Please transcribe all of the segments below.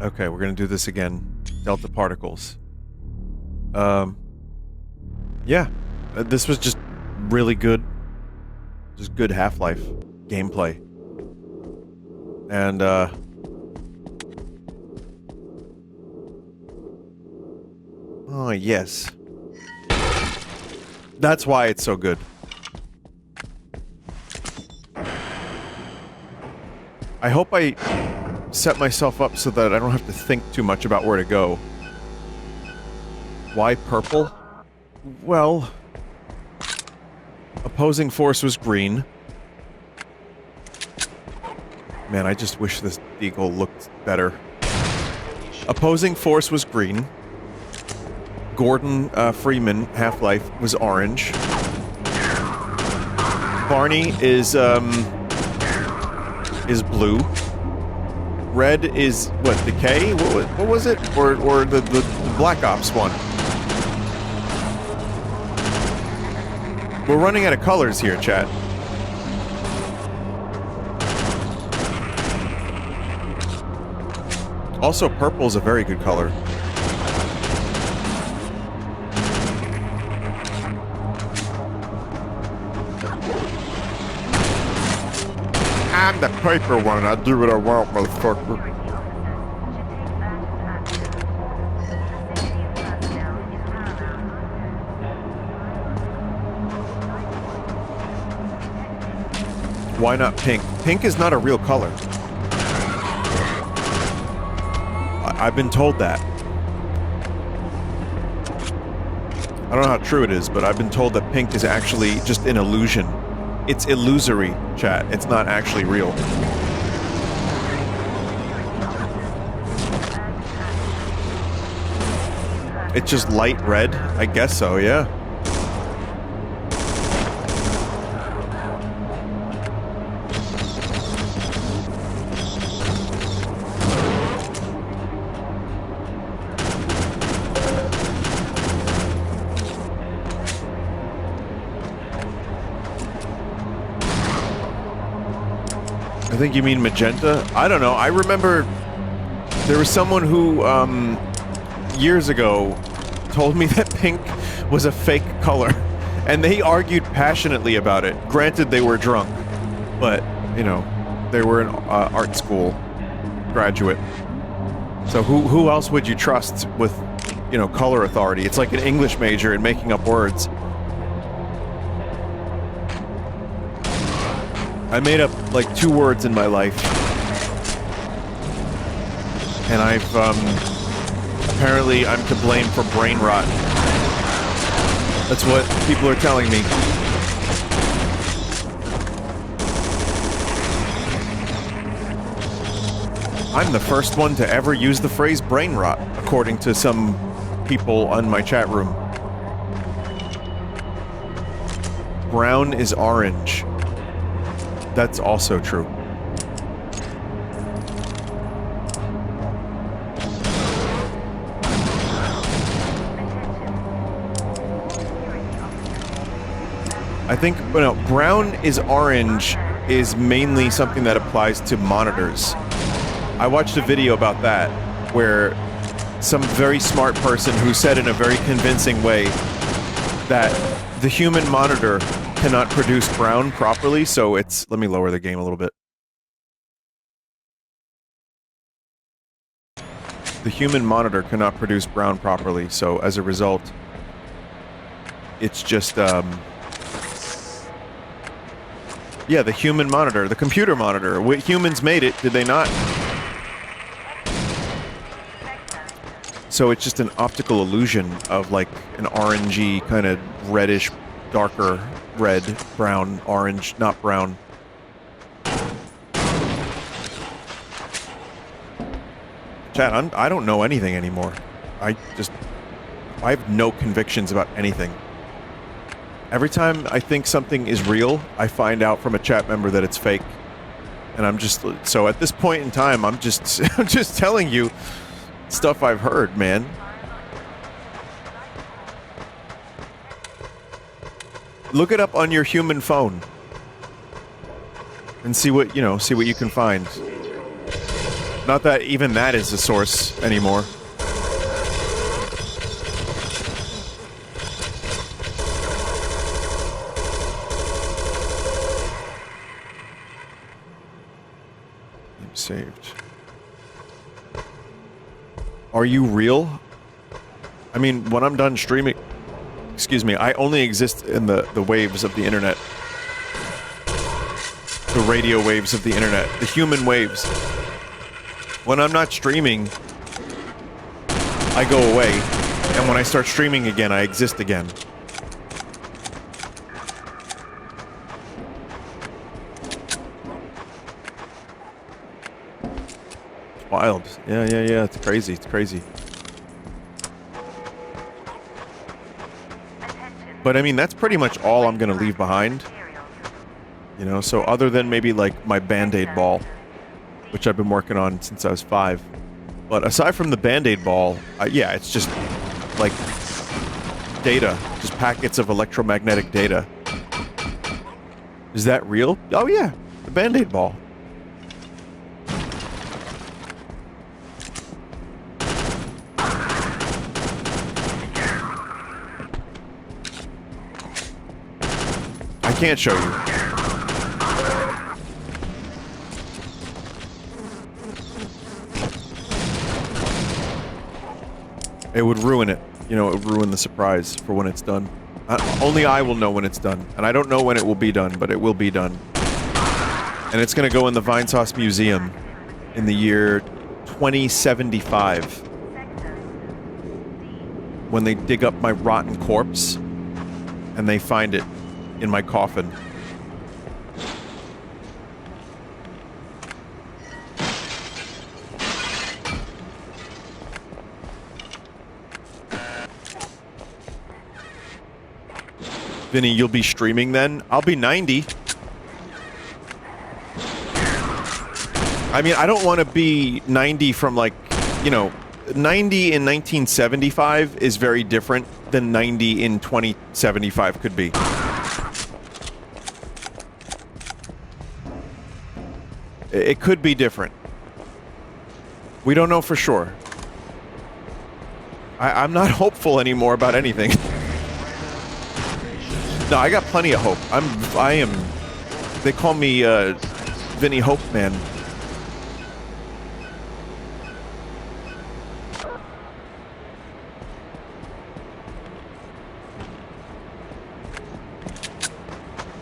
Okay, we're gonna do this again. Delta particles. Yeah. This was just really good. Just good Half-Life gameplay. And, oh, yes. That's why it's so good. I hope I set myself up so that I don't have to think too much about where to go. Why purple? Well... opposing force was green. Man, I just wish this eagle looked better. Opposing force was green. Gordon Freeman, Half-Life, was orange. Barney is blue. Red is, what, Decay? What was it? Or the Black Ops one? We're running out of colors here, chat. Also, purple's a very good color. I'm the paper one. I do what I want, motherfucker. Why not pink? Pink is not a real color. I've been told that. I don't know how true it is, but I've been told that pink is actually just an illusion. It's illusory, chat. It's not actually real. It's just light red? I guess so, yeah. I think you mean magenta? I don't know. I remember there was someone who, years ago told me that pink was a fake color, and they argued passionately about it. Granted, they were drunk, but, you know, they were an art school graduate. So who else would you trust with, you know, color authority? It's like an English major and making up words. I made up, like, 2 words in my life. And I've, apparently I'm to blame for brain rot. That's what people are telling me. I'm the first one to ever use the phrase brain rot, according to some people on my chat room. Brown is orange. That's also true. I think, you know, brown is orange is mainly something that applies to monitors. I watched a video about that, where some very smart person who said in a very convincing way that the human monitor cannot produce brown properly, so it's... Let me lower the game a little bit. The human monitor cannot produce brown properly, so as a result, it's just, yeah, the human monitor, the computer monitor. Humans made it, did they not? So it's just an optical illusion of, like, an orangey, kind of reddish, darker red, brown, orange, not brown. Chat, I don't know anything anymore. I have no convictions about anything. Every time I think something is real, I find out from a chat member that it's fake. And I'm just... So at this point in time, I'm just telling you stuff I've heard, man. Look it up on your human phone. And see what, you know, see what you can find. Not that even that is a source anymore. I'm saved. Are you real? I mean, when I'm done streaming... Excuse me, I only exist in the waves of the internet. The radio waves of the internet. The human waves. When I'm not streaming, I go away. And when I start streaming again, I exist again. It's wild. Yeah, it's crazy, it's crazy. But I mean, that's pretty much all I'm gonna leave behind. You know, so other than maybe like my Band-Aid ball, which I've been working on since I was 5. But aside from the Band-Aid ball, yeah, it's just like data, just packets of electromagnetic data. Is that real? Oh yeah, the Band-Aid ball. I can't show you. It would ruin it. You know, it would ruin the surprise for when it's done. Only I will know when it's done. And I don't know when it will be done, but it will be done. And it's going to go in the Vinesauce Museum in the year 2075. When they dig up my rotten corpse and they find it in my coffin. Vinny, you'll be streaming then? I'll be 90. I mean, I don't want to be 90 from like, you know, 90 in 1975 is very different than 90 in 2075 could be. It could be different. We don't know for sure. I'm not hopeful anymore about anything. No, I got plenty of hope. I am. They call me Vinny Hope Man.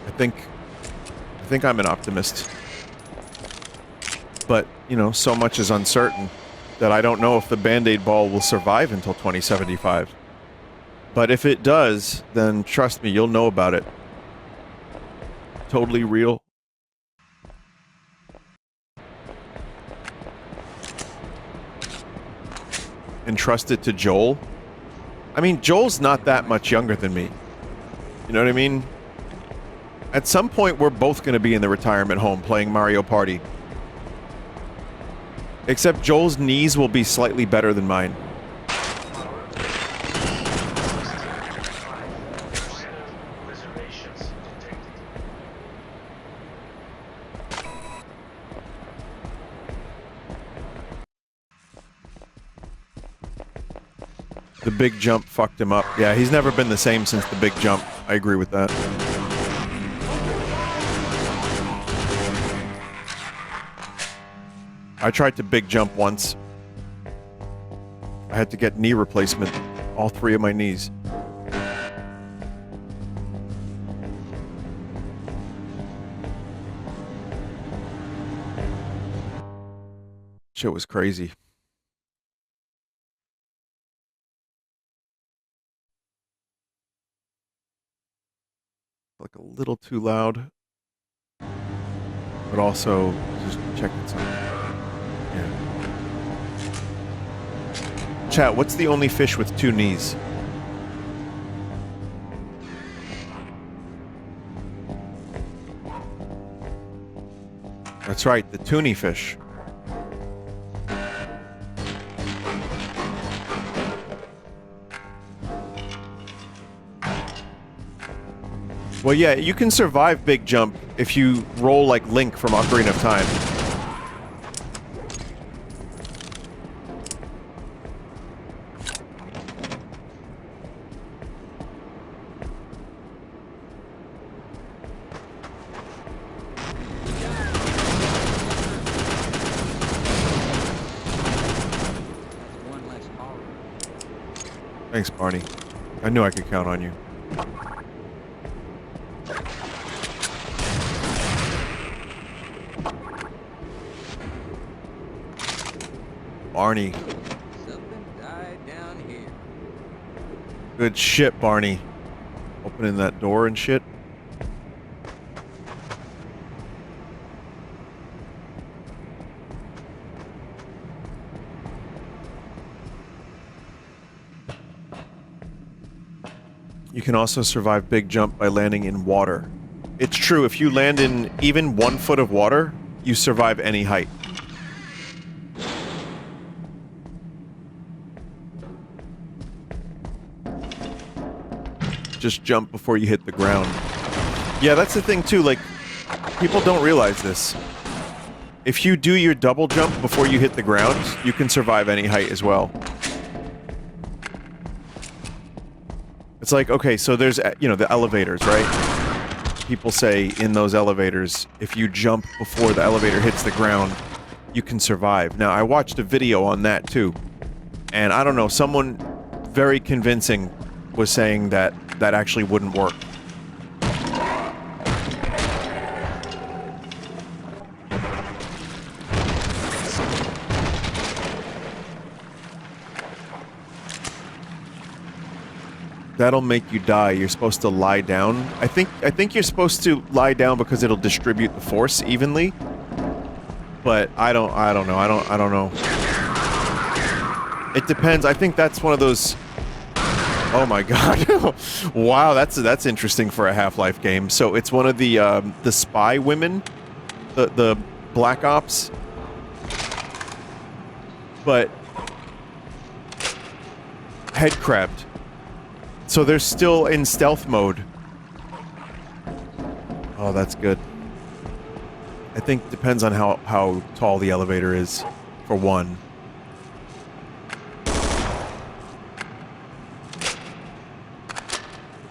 I think I'm an optimist. But, you know, so much is uncertain that I don't know if the Band-Aid ball will survive until 2075. But if it does, then trust me, you'll know about it. Totally real. Entrust it to Joel. I mean, Joel's not that much younger than me. You know what I mean? At some point, we're both going to be in the retirement home playing Mario Party. Except Joel's knees will be slightly better than mine. The big jump fucked him up. Yeah, he's never been the same since the big jump. I agree with that. I tried to big jump once. I had to get knee replacement. All 3 of my knees. Shit was crazy. Like a little too loud. But also just checking something. Yeah. Chat, what's the only fish with 2 knees? That's right, the toonie fish. Well, yeah, you can survive big jump if you roll like Link from Ocarina of Time. Thanks, Barney. I knew I could count on you. Barney. Something died down here. Good shit, Barney. Opening that door and shit. You can also survive big jump by landing in water. It's true, if you land in even 1 foot of water, you survive any height. Just jump before you hit the ground. Yeah, that's the thing too, like, people don't realize this. If you do your double jump before you hit the ground, you can survive any height as well. It's like, okay, so there's, you know, the elevators, right? People say in those elevators, if you jump before the elevator hits the ground, you can survive. Now, I watched a video on that too, and I don't know, someone very convincing was saying that that actually wouldn't work. That'll make you die. You're supposed to lie down. I think you're supposed to lie down because it'll distribute the force evenly. But I don't know. I don't know. It depends. I think that's one of those. Oh my god. Wow, that's interesting for a Half-Life game. So it's one of the spy women, the Black Ops. But head crabbed. So they're still in stealth mode. Oh, that's good. I think it depends on how tall the elevator is, for one.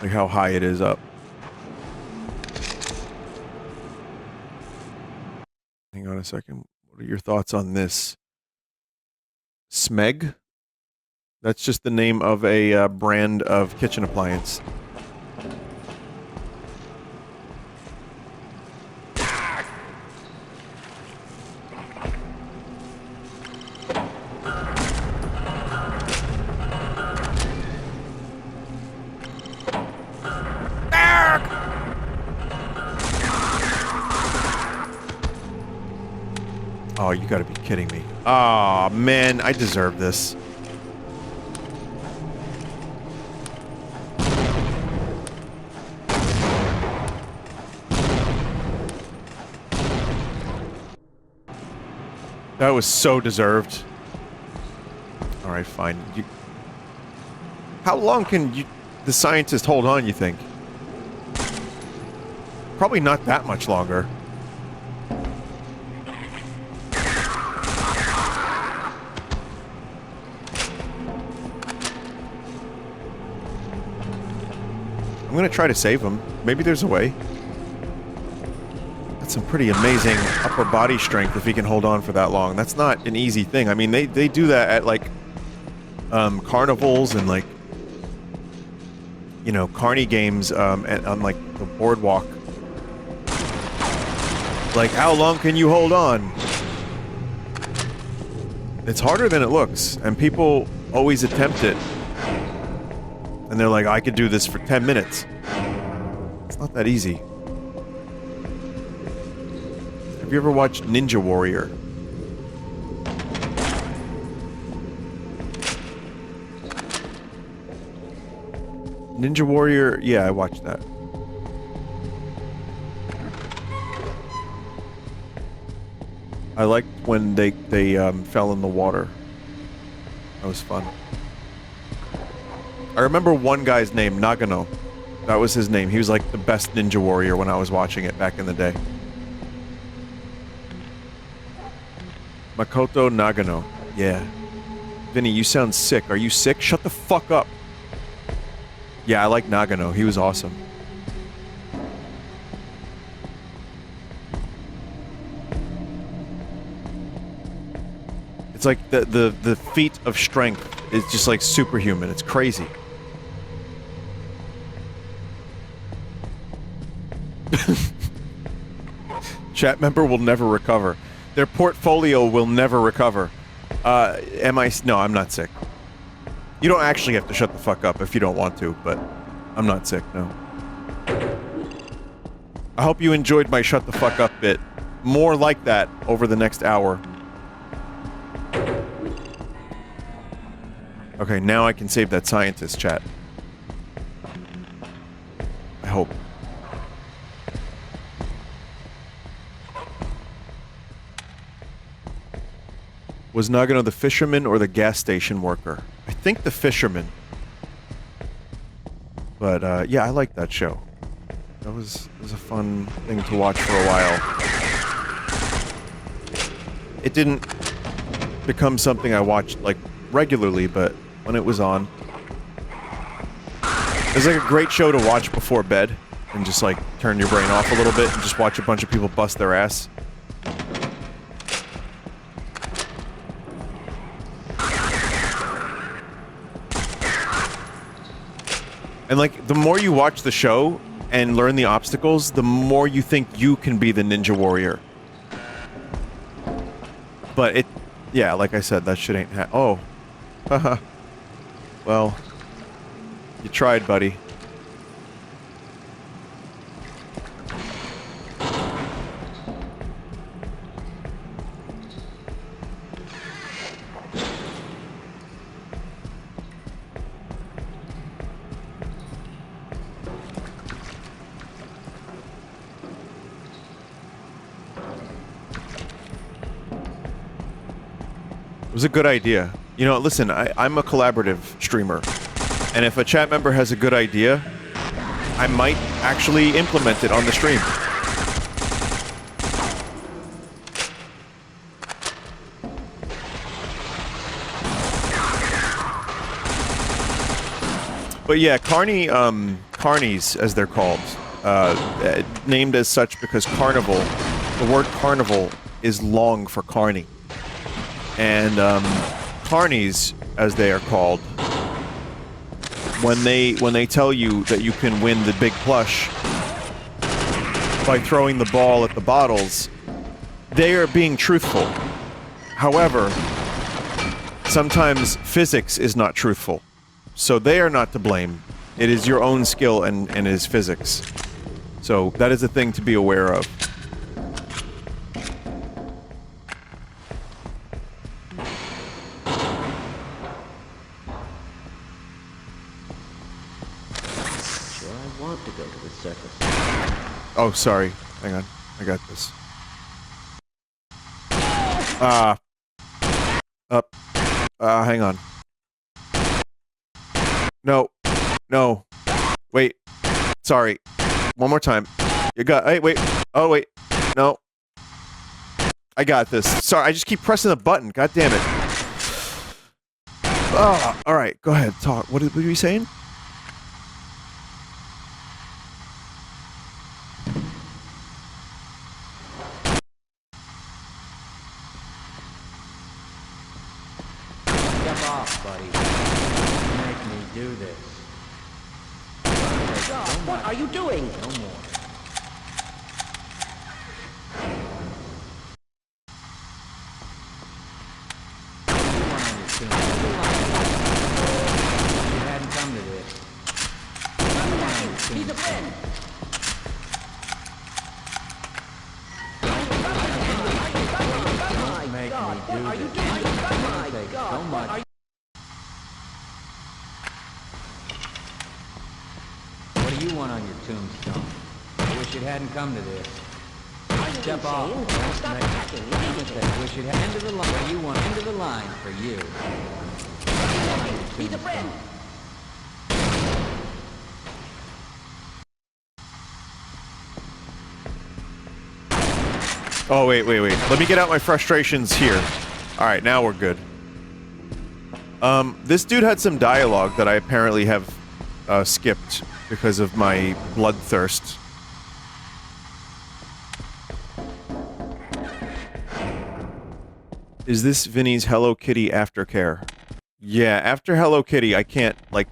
Like how high it is up. Hang on a second. What are your thoughts on this? Smeg? That's just the name of a brand of kitchen appliance. Oh, you gotta be kidding me. Aw, man, I deserve this. That was so deserved. Alright, fine. How long can the scientist hold on, you think? Probably not that much longer. I'm gonna try to save him. Maybe there's a way. That's some pretty amazing upper body strength if he can hold on for that long. That's not an easy thing. I mean, they do that at, like, carnivals and, like, you know, carny games, on, like, the boardwalk. Like, how long can you hold on? It's harder than it looks, and people always attempt it. And they're like, I could do this for 10 minutes. It's not that easy. Have you ever watched Ninja Warrior? Ninja Warrior, yeah, I watched that. I liked when they fell in the water. That was fun. I remember one guy's name, Nagano. That was his name. He was like the best Ninja Warrior when I was watching it back in the day. Makoto Nagano. Yeah. Vinny, you sound sick. Are you sick? Shut the fuck up. Yeah, I like Nagano. He was awesome. It's like the feat of strength It's just like superhuman. It's crazy. Chat member will never recover. Their portfolio will never recover. No, I'm not sick. You don't actually have to shut the fuck up if you don't want to, but I'm not sick, no. I hope you enjoyed my shut the fuck up bit. More like that over the next hour. Okay, now I can save that scientist, chat. I hope. Was Nagano the fisherman or the gas station worker? I think the fisherman. But, yeah, I liked that show. It was a fun thing to watch for a while. It didn't become something I watched, like, regularly, but when it was on. It was like a great show to watch before bed, and just, like, turn your brain off a little bit and just watch a bunch of people bust their ass. And, like, the more you watch the show and learn the obstacles, the more you think you can be the ninja warrior. But it... yeah, like I said, that shit ain't oh. Haha. Well... you tried, buddy. It was a good idea. You know, listen, I'm a collaborative streamer. And if a chat member has a good idea, I might actually implement it on the stream. But yeah, carnies, as they're called, named as such because carnival, the word carnival is long for carny. And, carnies, as they are called, when they tell you that you can win the big plush by throwing the ball at the bottles, they are being truthful. However, sometimes physics is not truthful. So they are not to blame. It is your own skill and it is physics. So that is a thing to be aware of. Oh, sorry. Hang on. I got this. Hang on. No. No. Wait. Sorry. One more time. You got... hey, wait. Oh, wait. No. I got this. Sorry, I just keep pressing the button. God damn it. Oh, alright. Go ahead. Talk. What were you saying? Buddy. Make me do this. God, what are you doing? No more. You hadn't come to this. He's a friend. Don't make me do this. So much. What do you want on your tombstone? I wish it hadn't come to this. Step off. Stop attacking me. I wish it had end of the line. What do you want? End of the line for you. He's a friend. Oh, wait. Let me get out my frustrations here. Alright, now we're good. This dude had some dialogue that I apparently have, skipped because of my bloodthirst. Is this Vinny's Hello Kitty aftercare? Yeah, after Hello Kitty, I can't, like,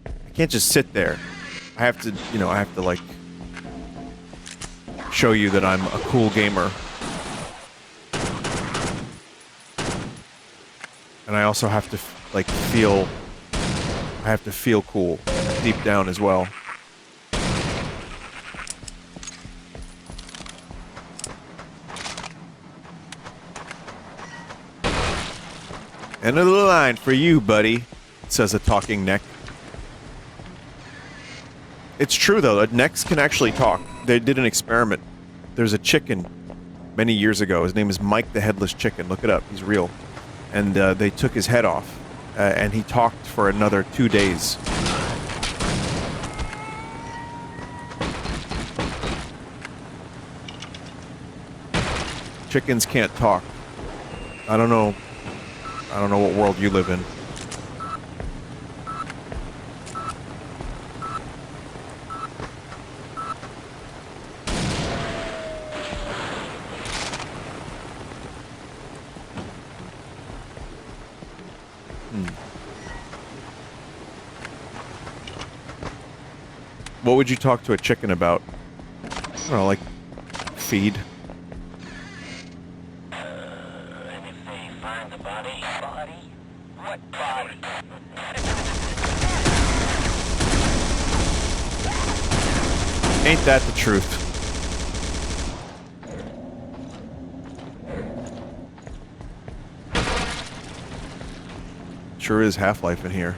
I can't just sit there. I have to, you know, I have to, like, show you that I'm a cool gamer. And I also have to, like, feel... I have to feel cool deep down as well. End of the line for you, buddy, says a talking neck. It's true, though. Necks can actually talk. They did an experiment. There's a chicken many years ago. His name is Mike the Headless Chicken. Look it up. He's real. And they took his head off. And he talked for another 2 days. Chickens can't talk. I don't know. I don't know what world you live in. What would you talk to a chicken about? I don't know, like, feed. And if they find the body? Body? What body? Ain't that the truth? Sure is Half-Life in here.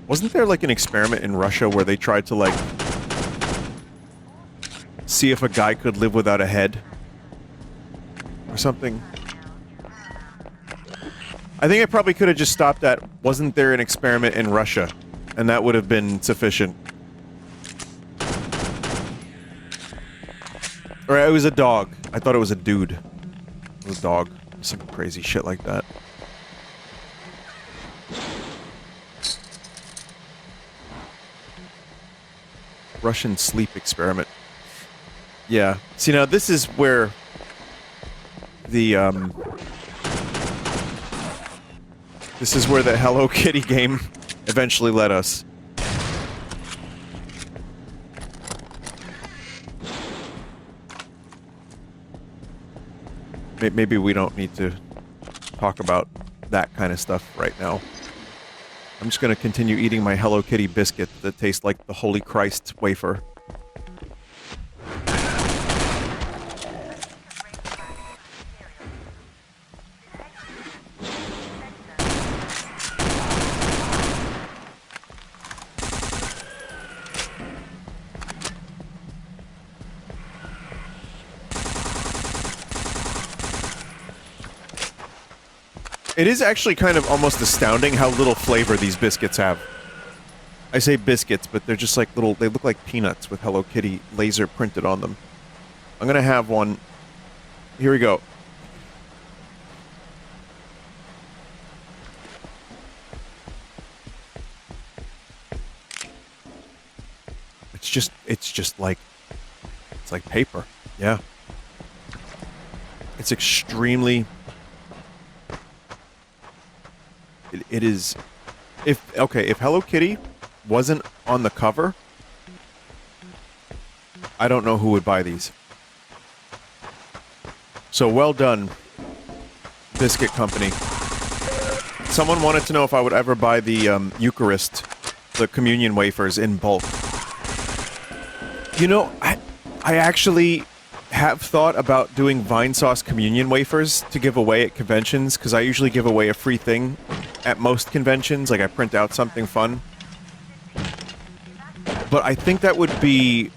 Wasn't there, like, an experiment in Russia where they tried to, like, see if a guy could live without a head? Or something? I think I probably could have just stopped at, wasn't there an experiment in Russia? And that would have been sufficient. Or it was a dog. I thought it was a dude. It was a dog. Some crazy shit like that. Russian sleep experiment. Yeah. See, now this is where the, this is where the Hello Kitty game eventually led us. Maybe we don't need to talk about that kind of stuff right now. I'm just gonna continue eating my Hello Kitty biscuit that tastes like the Holy Christ wafer. It is actually kind of almost astounding how little flavor these biscuits have. I say biscuits, but they're just like little, they look like peanuts with Hello Kitty laser printed on them. I'm gonna have one. Here we go. It's just like, it's like paper. Yeah. It's extremely... It is... If Hello Kitty wasn't on the cover, I don't know who would buy these. So well done, Biscuit Company. Someone wanted to know if I would ever buy the Eucharist, the communion wafers in bulk. You know, I actually have thought about doing Vinesauce communion wafers to give away at conventions, because I usually give away a free thing at most conventions, like I print out something fun. But I think that would be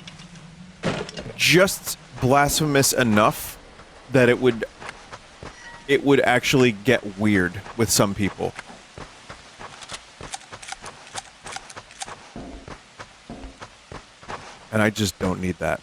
just blasphemous enough that it would actually get weird with some people. And I just don't need that.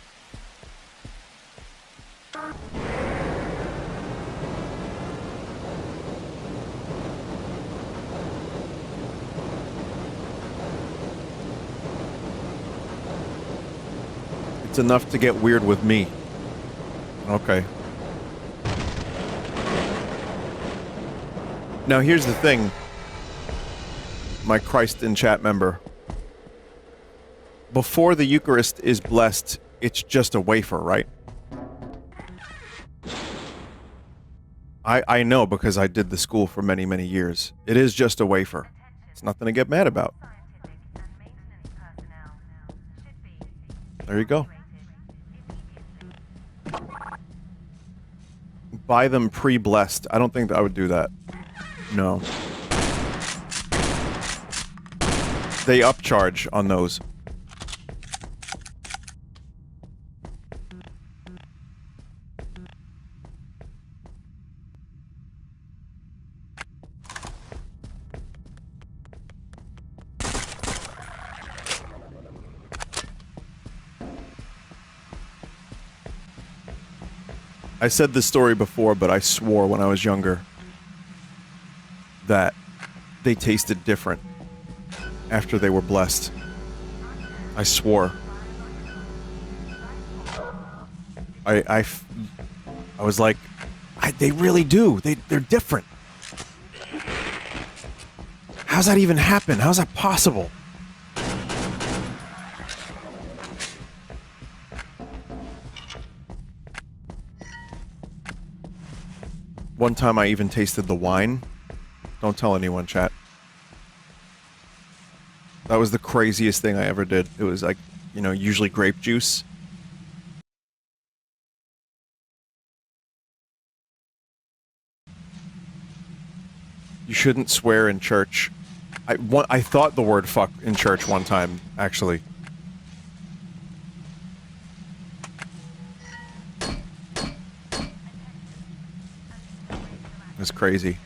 It's enough to get weird with me. Okay. Now here's the thing, my Christ in chat member. Before the Eucharist is blessed, it's just a wafer, right? I know because I did the school for many, many years. It is just a wafer. It's nothing to get mad about. There you go. Buy them pre-blessed. I don't think that I would do that. No. They upcharge on those. I said this story before, but I swore when I was younger that they tasted different after they were blessed. I swore. I was like, they really do. They're different. How's that even happen? How's that possible? One time I even tasted the wine. Don't tell anyone, chat. That was the craziest thing I ever did. It was like, you know, usually grape juice. You shouldn't swear in church. I thought the word fuck in church one time, actually. It's crazy.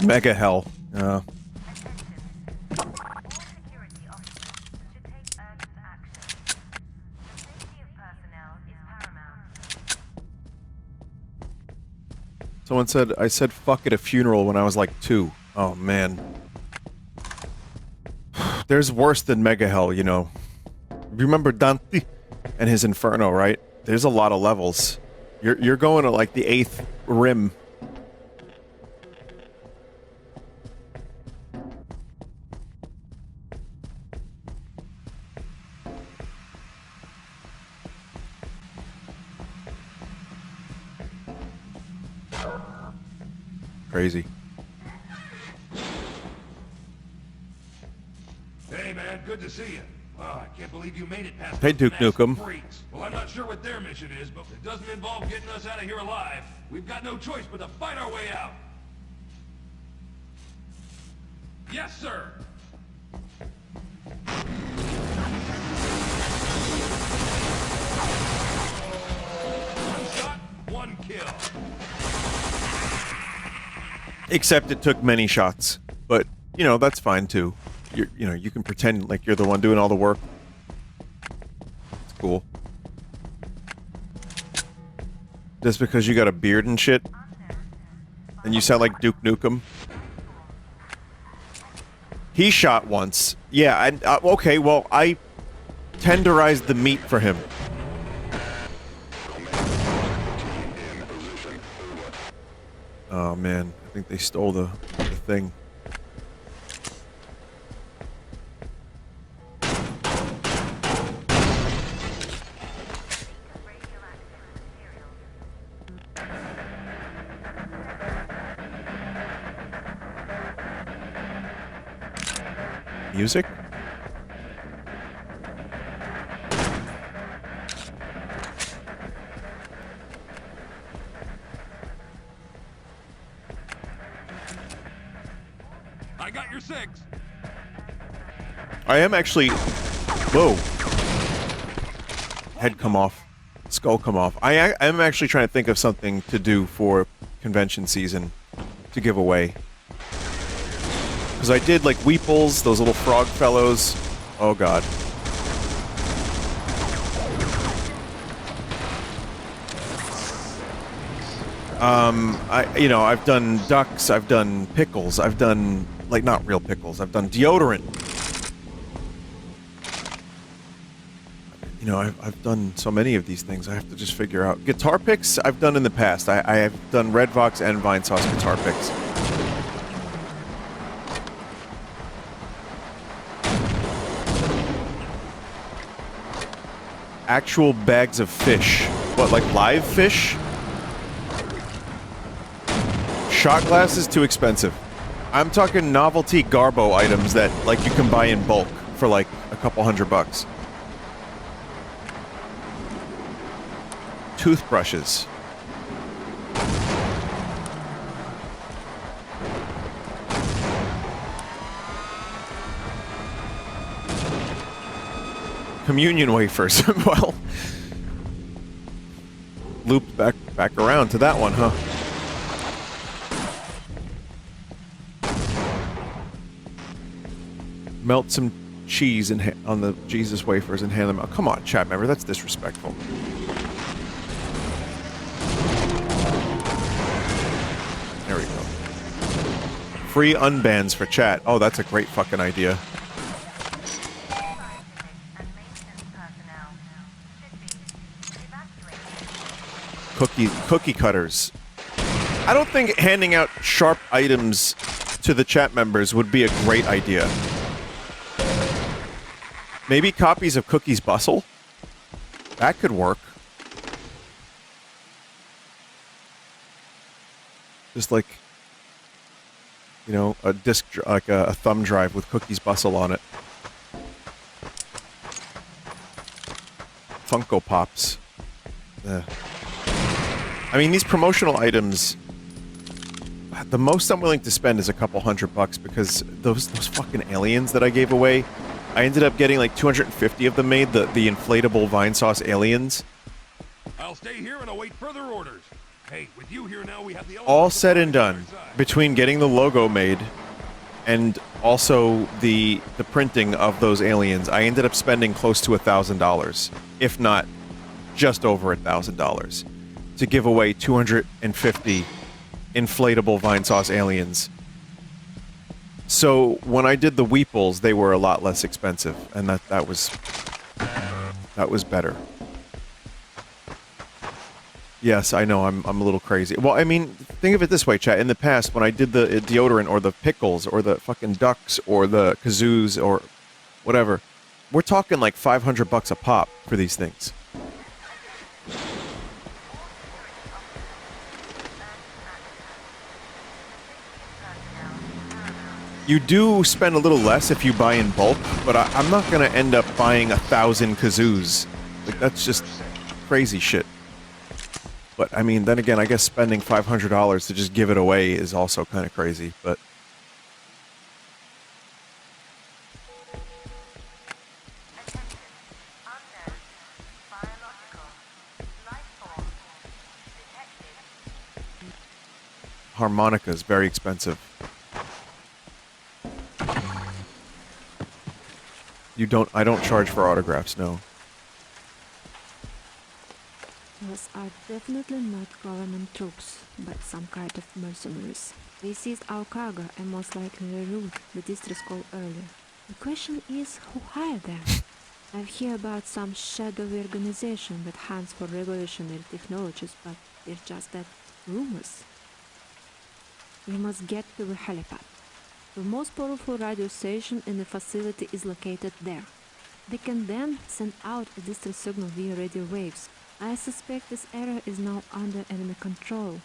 Mega hell. Someone said, I said fuck at a funeral when I was like 2. Oh, man. There's worse than mega hell, you know. Remember Dante and his Inferno, right? There's a lot of levels. You're going to like the 8th rim. Crazy. Hey man, good to see you. Wow, I can't believe you made it past Hey, those Duke nasty Nukem. freaks. Well, I'm not sure what their mission is, but it doesn't involve getting us out of here alive. We've got no choice but to fight our way out. Yes, sir. One shot, one kill. Except it took many shots. But, you know, that's fine too. You know, you can pretend like you're the one doing all the work. It's cool. Just because you got a beard and shit, and you sound like Duke Nukem. He shot once. Yeah, okay, well, I tenderized the meat for him. Oh, man. I think they stole the thing. Music? I got your 6. I am actually... Whoa. Head come off. Skull come off. I am actually trying to think of something to do for convention season to give away. Because I did, like, Weeples, those little frog fellows. Oh, God. You know, I've done ducks, I've done pickles, I've done, like, not real pickles, I've done deodorant. You know, I've done so many of these things. I have to just figure out. Guitar picks I've done in the past. I have done Redvox and Vinesauce guitar picks. Actual bags of fish. What, like live fish? Shot glass is too expensive. I'm talking novelty Garbo items that, like, you can buy in bulk for, like, a couple $100. Toothbrushes. Communion wafers. Well, looped back around to that one, huh? Melt some cheese on the Jesus wafers and hand them out. Come on, chat member, that's disrespectful. There we go. Free unbans for chat. Oh, that's a great fucking idea. Cookie cutters. I don't think handing out sharp items to the chat members would be a great idea. Maybe copies of Cookie's Bustle? That could work. Just like, you know, a disc, like a thumb drive with Cookie's Bustle on it. Funko Pops. I mean, these promotional items, the most I'm willing to spend is a couple $100 because those fucking aliens that I gave away, I ended up getting like 250 of them made, the inflatable Vinesauce aliens. I'll stay here and await further orders. Hey, with you here now, we have the All said and done, between getting the logo made and also the printing of those aliens, I ended up spending close to $1,000, if not just over $1,000, to give away 250 inflatable Vinesauce aliens. So when I did the Weeples, they were a lot less expensive, and that was better. Yes, I know I'm a little crazy. Well, I mean, think of it this way, chat. In the past, when I did the deodorant or the pickles or the fucking ducks or the kazoos or whatever, we're talking like $500 a pop for these things. You do spend a little less if you buy in bulk, but I'm not going to end up buying 1,000 kazoos. Like, that's just crazy shit. But, I mean, then again, I guess spending $500 to just give it away is also kind of crazy, but... Harmonica is very expensive. I don't charge for autographs, no. Those are definitely not government troops, but some kind of mercenaries. They seized our cargo and most likely rerouted the distress call earlier. The question is, who hired them? I've heard about some shadowy organization that hunts for revolutionary technologies, but they're just that, rumors. We must get to the helipad. The most powerful radio station in the facility is located there. They can then send out a distress signal via radio waves. I suspect this area is now under enemy control,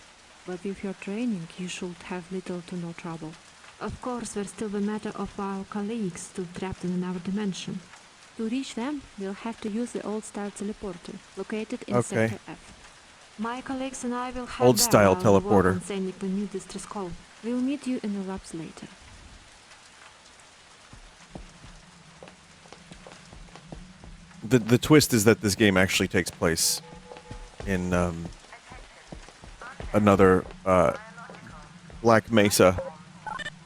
but with your training you should have little to no trouble. Of course, there's still the matter of our colleagues still trapped in another dimension. To reach them, we'll have to use the old-style teleporter, located in Sector F. My colleagues and I will have old-style teleporter. On sending the new distress call. We'll meet you in the labs later. The twist is that this game actually takes place in another Black Mesa,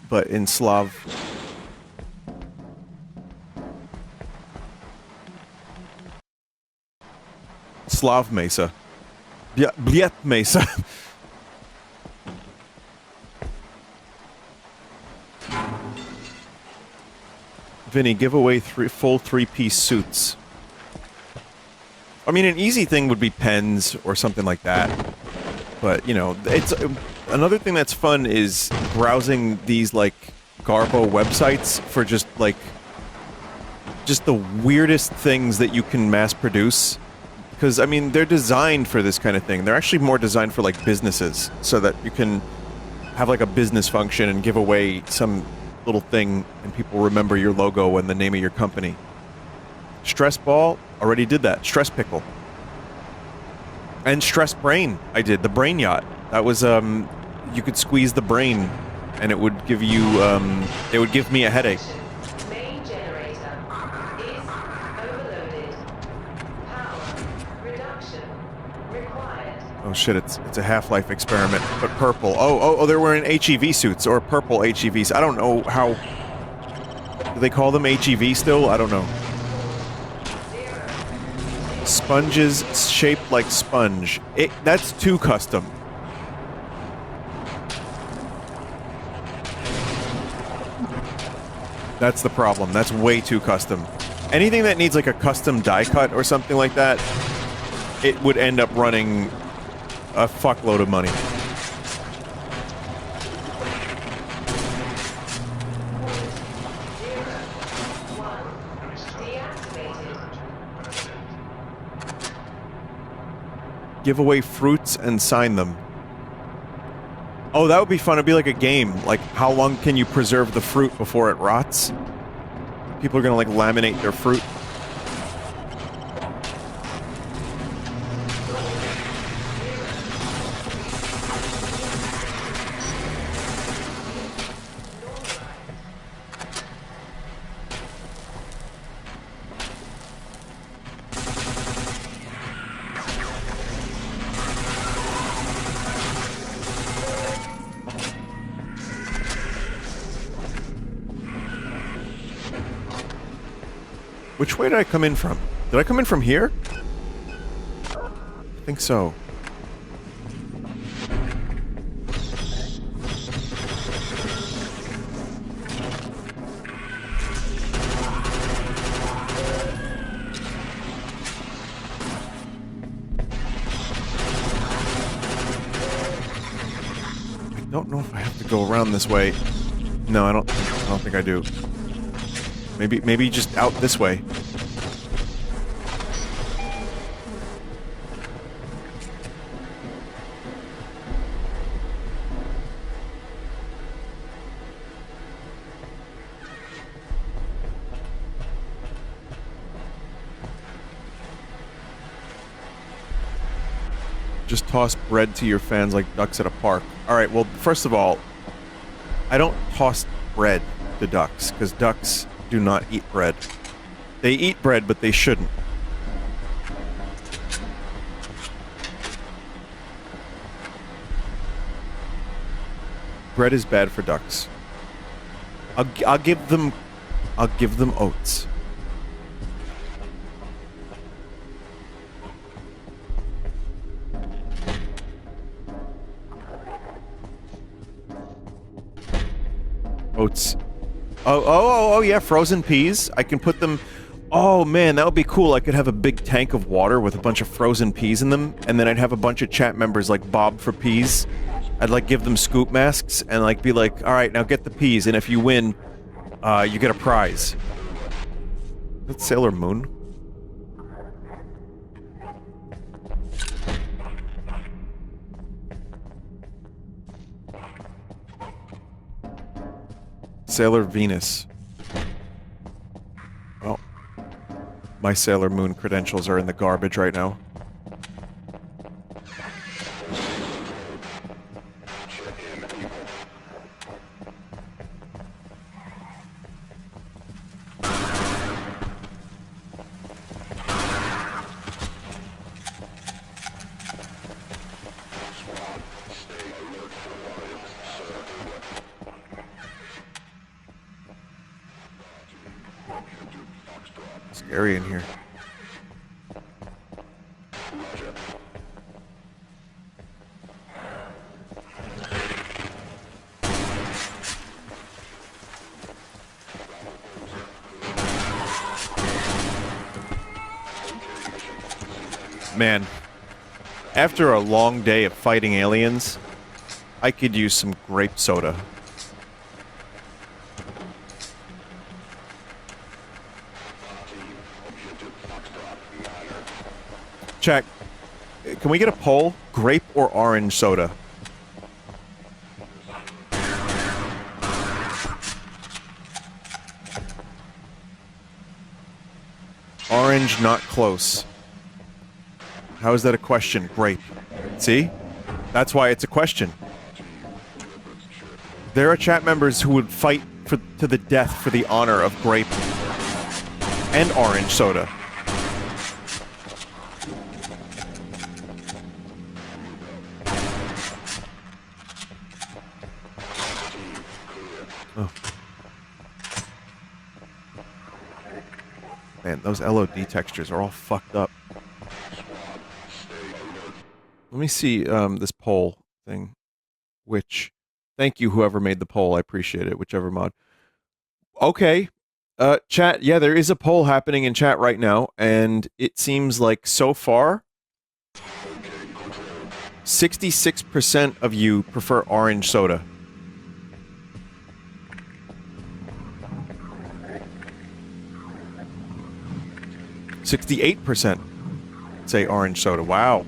but in Slav Mesa. Yeah, Bliet Mesa. Vinny, give away full three-piece suits. I mean, an easy thing would be pens or something like that. But, you know, it's another thing that's fun is browsing these, like, Garbo websites for just, like, just the weirdest things that you can mass produce. Because, I mean, they're designed for this kind of thing. They're actually more designed for, like, businesses, so that you can have, like, a business function and give away some little thing, and people remember your logo and the name of your company. Stress ball, already did that. Stress pickle. And stress brain, I did. The brain yacht. That was, you could squeeze the brain, and it would give you, it would give me a headache. Main generator is overloaded. Power reduction required. Oh shit, it's a Half-Life experiment, but purple. Oh, they're wearing HEV suits, or purple HEVs. I don't know how... Do they call them HEV still? I don't know. Sponges shaped like sponge. That's too custom. That's the problem. That's way too custom. Anything that needs like a custom die cut or something like that, it would end up running a fuckload of money. Give away fruits and sign them. Oh, that would be fun. It'd be like a game. Like, how long can you preserve the fruit before it rots? People are gonna, like, laminate their fruit. Which way did I come in from? Did I come in from here? I think so. I don't know if I have to go around this way. No, I don't think I do. Maybe just out this way. Just toss bread to your fans like ducks at a park. Alright, well, first of all, I don't toss bread to ducks, because ducks do not eat bread. They eat bread, but they shouldn't. Bread is bad for ducks. I'll give them oats. Oats. Oh, yeah, frozen peas. I can put them... Oh, man, that would be cool. I could have a big tank of water with a bunch of frozen peas in them, and then I'd have a bunch of chat members like Bob for peas. I'd, like, give them scoop masks and, like, be like, alright, now get the peas, and if you win, you get a prize. That's Sailor Moon. Sailor Venus. Well, my Sailor Moon credentials are in the garbage right now. Scary in here. Man, after a long day of fighting aliens, I could use some grape soda. Check. Can we get a poll? Grape or orange soda? Orange, not close. How is that a question? Grape. See? That's why it's a question. There are chat members who would fight to the death for the honor of grape and orange soda. Oh. Man, those LOD textures are all fucked up. Let me see this poll thing. Which, thank you whoever made the poll. I appreciate it, whichever mod. Okay. Chat, yeah, there is a poll happening in chat right now, and it seems like so far 66% of you prefer orange soda. %68% say orange soda. Wow.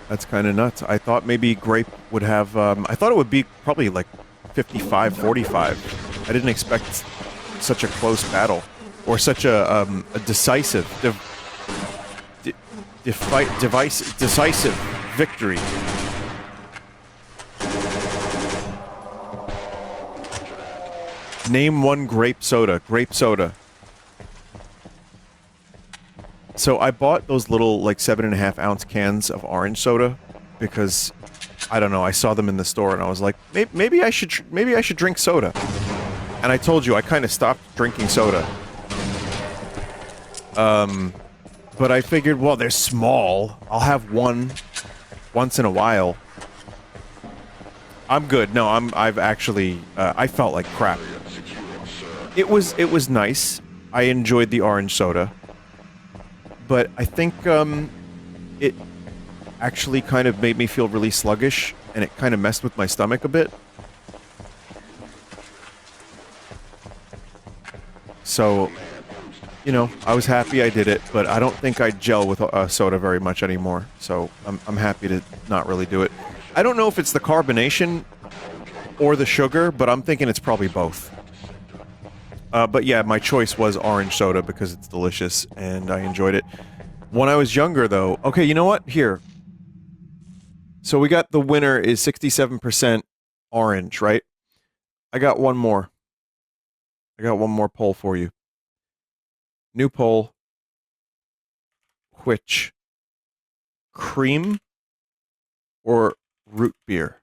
That's kind of nuts. I thought maybe grape would have, I thought it would be probably like 55-45. I didn't expect such a close battle. Or such a decisive, decisive victory. Name one grape soda. Grape soda. So I bought those little, like, 7.5-ounce cans of orange soda because, I don't know, I saw them in the store and I was like, maybe I should drink soda. And I told you, I kind of stopped drinking soda. But I figured, well, they're small. I'll have one once in a while. I'm good. No, I've actually, I felt like crap. It was nice. I enjoyed the orange soda. But I think, it actually kind of made me feel really sluggish, and it kind of messed with my stomach a bit. So, you know, I was happy I did it, but I don't think I gel with soda very much anymore. So, I'm happy to not really do it. I don't know if it's the carbonation or the sugar, but I'm thinking it's probably both. But yeah, my choice was orange soda because it's delicious, and I enjoyed it. When I was younger, though... Okay, you know what? Here. So we got the winner is 67% orange, right? I got one more. I got one more poll for you. New poll. Which? Cream or root beer?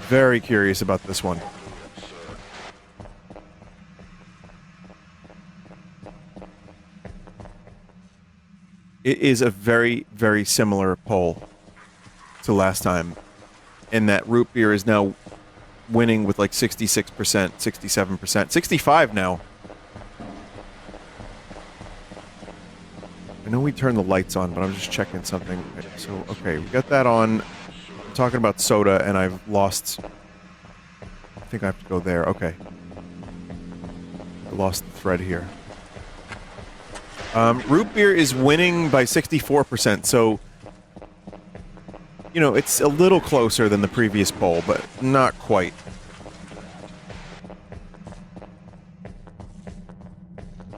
Very curious about this one. It is a very, very similar poll to last time, in that root beer is now winning with like 66%, 67%, 65 now. I know we turned the lights on, but I'm just checking something. So, okay, we got that on. I'm talking about soda, and I've lost... I think I have to go there. Okay. I lost the thread here. Root beer is winning by 64%, so... You know, it's a little closer than the previous poll, but not quite.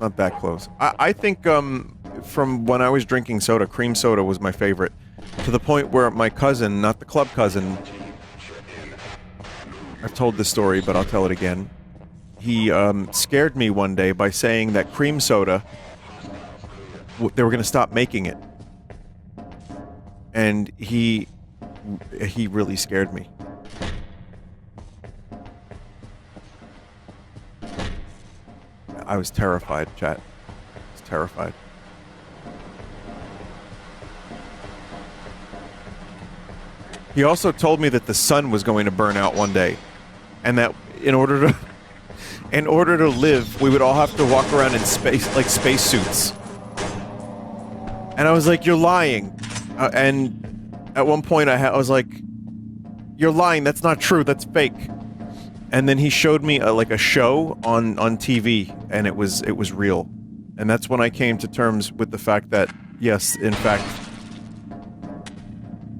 Not that close. I think, from when I was drinking soda, cream soda was my favorite. To the point where my cousin, not the club cousin... I've told this story, but I'll tell it again. He, scared me one day by saying that cream soda... they were going to stop making it. And he really scared me. I was terrified, chat. I was terrified. He also told me that the sun was going to burn out one day, and that in order to live, we would all have to walk around in space like spacesuits. And I was like, "You're lying," and at one point I was like, "You're lying. That's not true. That's fake." And then he showed me like a show on TV, and it was real. And that's when I came to terms with the fact that yes, in fact,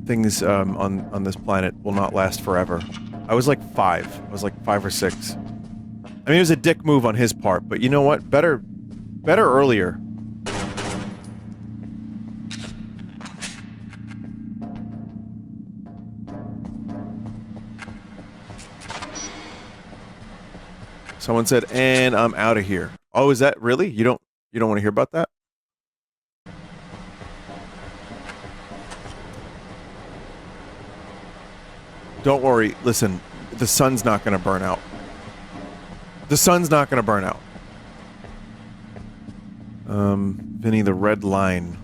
things on this planet will not last forever. I was like 5. I was like 5 or 6. I mean, it was a dick move on his part, but you know what? Better earlier. Someone said, "And I'm out of here." Oh, is that really? You don't want to hear about that? Don't worry. Listen, the sun's not going to burn out. The sun's not going to burn out. Vinny, the red line.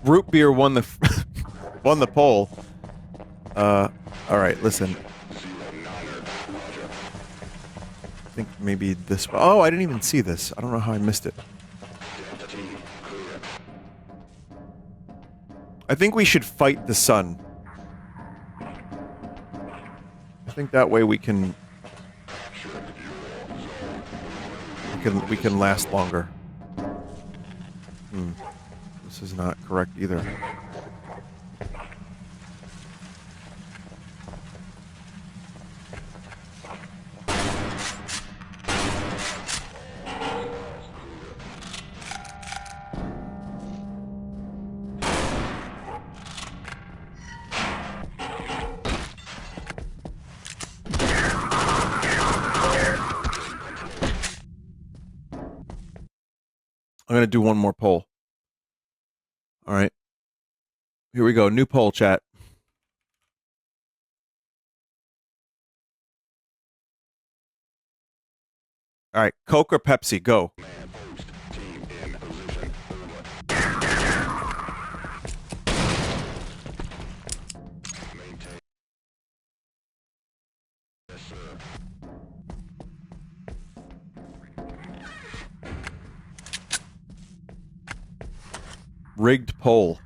Root beer won the won the poll. All right, listen. I think maybe this. Oh, I didn't even see this. I don't know how I missed it. I think we should fight the sun. I think that way we can last longer. This is not correct either. I'm going to do one more poll. All right. Here we go. New poll, chat. All right. Coke or Pepsi? Go. Rigged poll.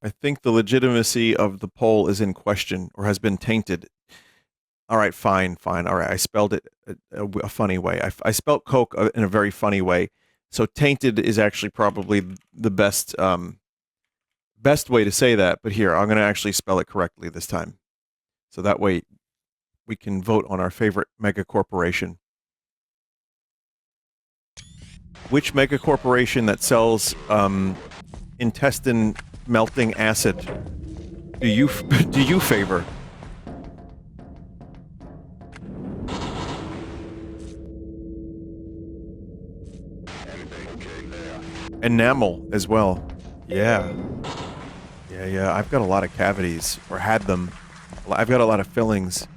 I think the legitimacy of the poll is in question or has been tainted. All right, fine. All right, I spelled it a funny way. I spelled Coke in a very funny way. So tainted is actually probably the best way to say that. But here, I'm going to actually spell it correctly this time. So that way we can vote on our favorite mega corporation. Which mega corporation that sells intestine melting acid do you favor? Enamel as well. Yeah. I've got a lot of cavities, or had them. I've got a lot of fillings,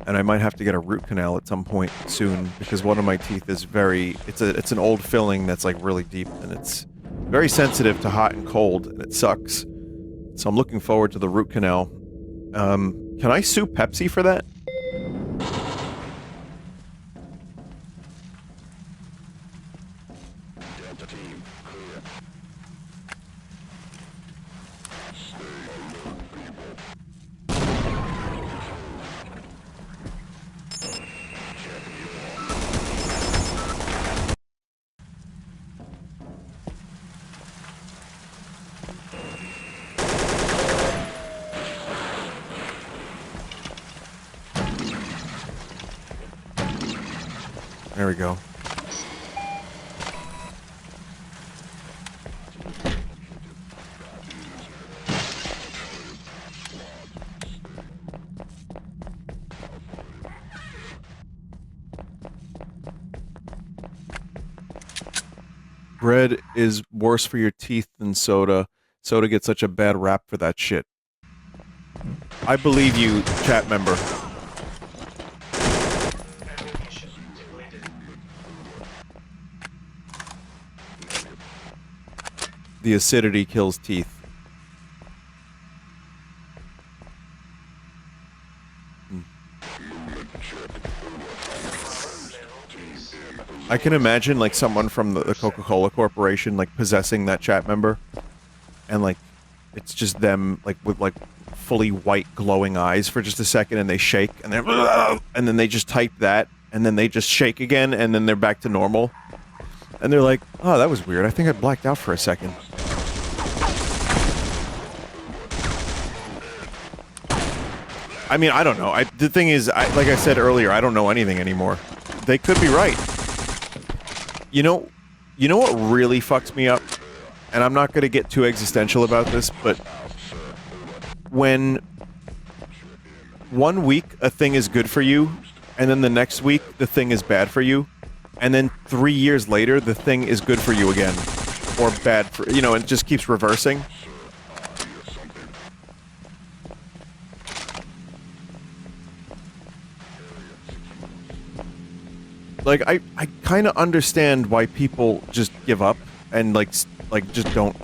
and I might have to get a root canal at some point soon because one of my teeth is it's an old filling that's like really deep, and it's very sensitive to hot and cold, and it sucks. So I'm looking forward to the root canal. Can I sue Pepsi for that? There we go. Bread is worse for your teeth than soda. Soda gets such a bad rap for that shit. I believe you, chat member. The acidity kills teeth. I can imagine, like, someone from the Coca-Cola Corporation, like, possessing that chat member. And, like, it's just them, like, with, like, fully white glowing eyes for just a second, and they shake, and then they just type that, and then they just shake again, and then they're back to normal. And they're like, oh, that was weird. I think I blacked out for a second. I mean, I don't know. The thing is, like I said earlier, I don't know anything anymore. They could be right. You know what really fucks me up? And I'm not going to get too existential about this, but when 1 week a thing is good for you, and then the next week the thing is bad for you, and then 3 years later the thing is good for you again, or bad for, you know, it just keeps reversing. Like, I kind of understand why people just give up and, like, just don't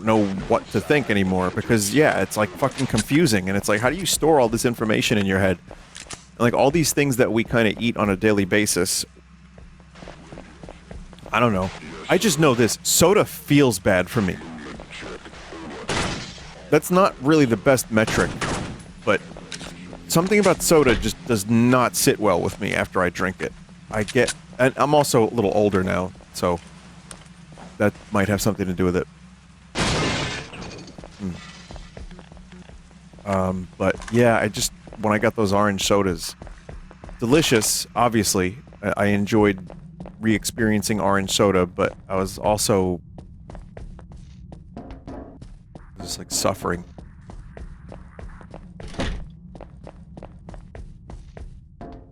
know what to think anymore, because, yeah, it's, like, fucking confusing, and it's like, how do you store all this information in your head? And, like, all these things that we kind of eat on a daily basis, I don't know. I just know this. Soda feels bad for me. That's not really the best metric, but something about soda just does not sit well with me after I drink it. And I'm also a little older now, so that might have something to do with it. But yeah, when I got those orange sodas, delicious, obviously. I enjoyed re-experiencing orange soda, but I was also just, like, suffering.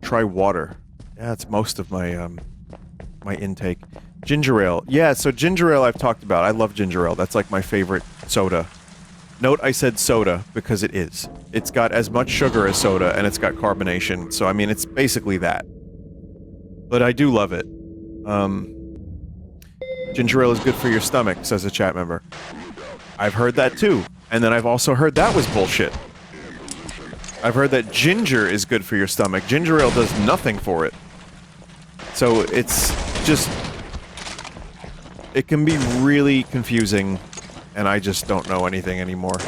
Try water. Yeah, that's most of my, my intake. Ginger ale. Yeah, so ginger ale I've talked about. I love ginger ale. That's, like, my favorite soda. Note I said soda, because it is. It's got as much sugar as soda, and it's got carbonation, so, I mean, it's basically that. But I do love it. Ginger ale is good for your stomach, says a chat member. I've heard that, too. And then I've also heard that was bullshit. I've heard that ginger is good for your stomach. Ginger ale does nothing for it. So it's just... It can be really confusing, and I just don't know anything anymore.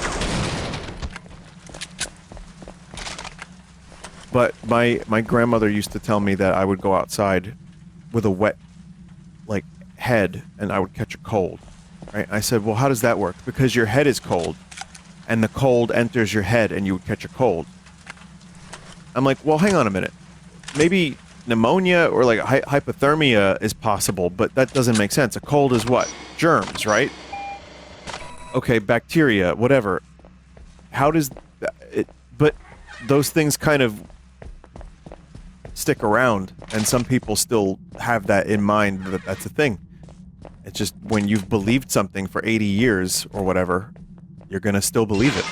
But my grandmother used to tell me that I would go outside with a wet, like, head, and I would catch a cold. Right? I said, well, how does that work? Because your head is cold, and the cold enters your head, and you would catch a cold. I'm like, well, hang on a minute. Maybe pneumonia or, like, hypothermia is possible, but that doesn't make sense. A cold is what? Germs, right? Okay, bacteria, whatever. How does it... But those things kind of stick around, and some people still have that in mind that that's a thing. It's just when you've believed something for 80 years or whatever, you're gonna still believe it.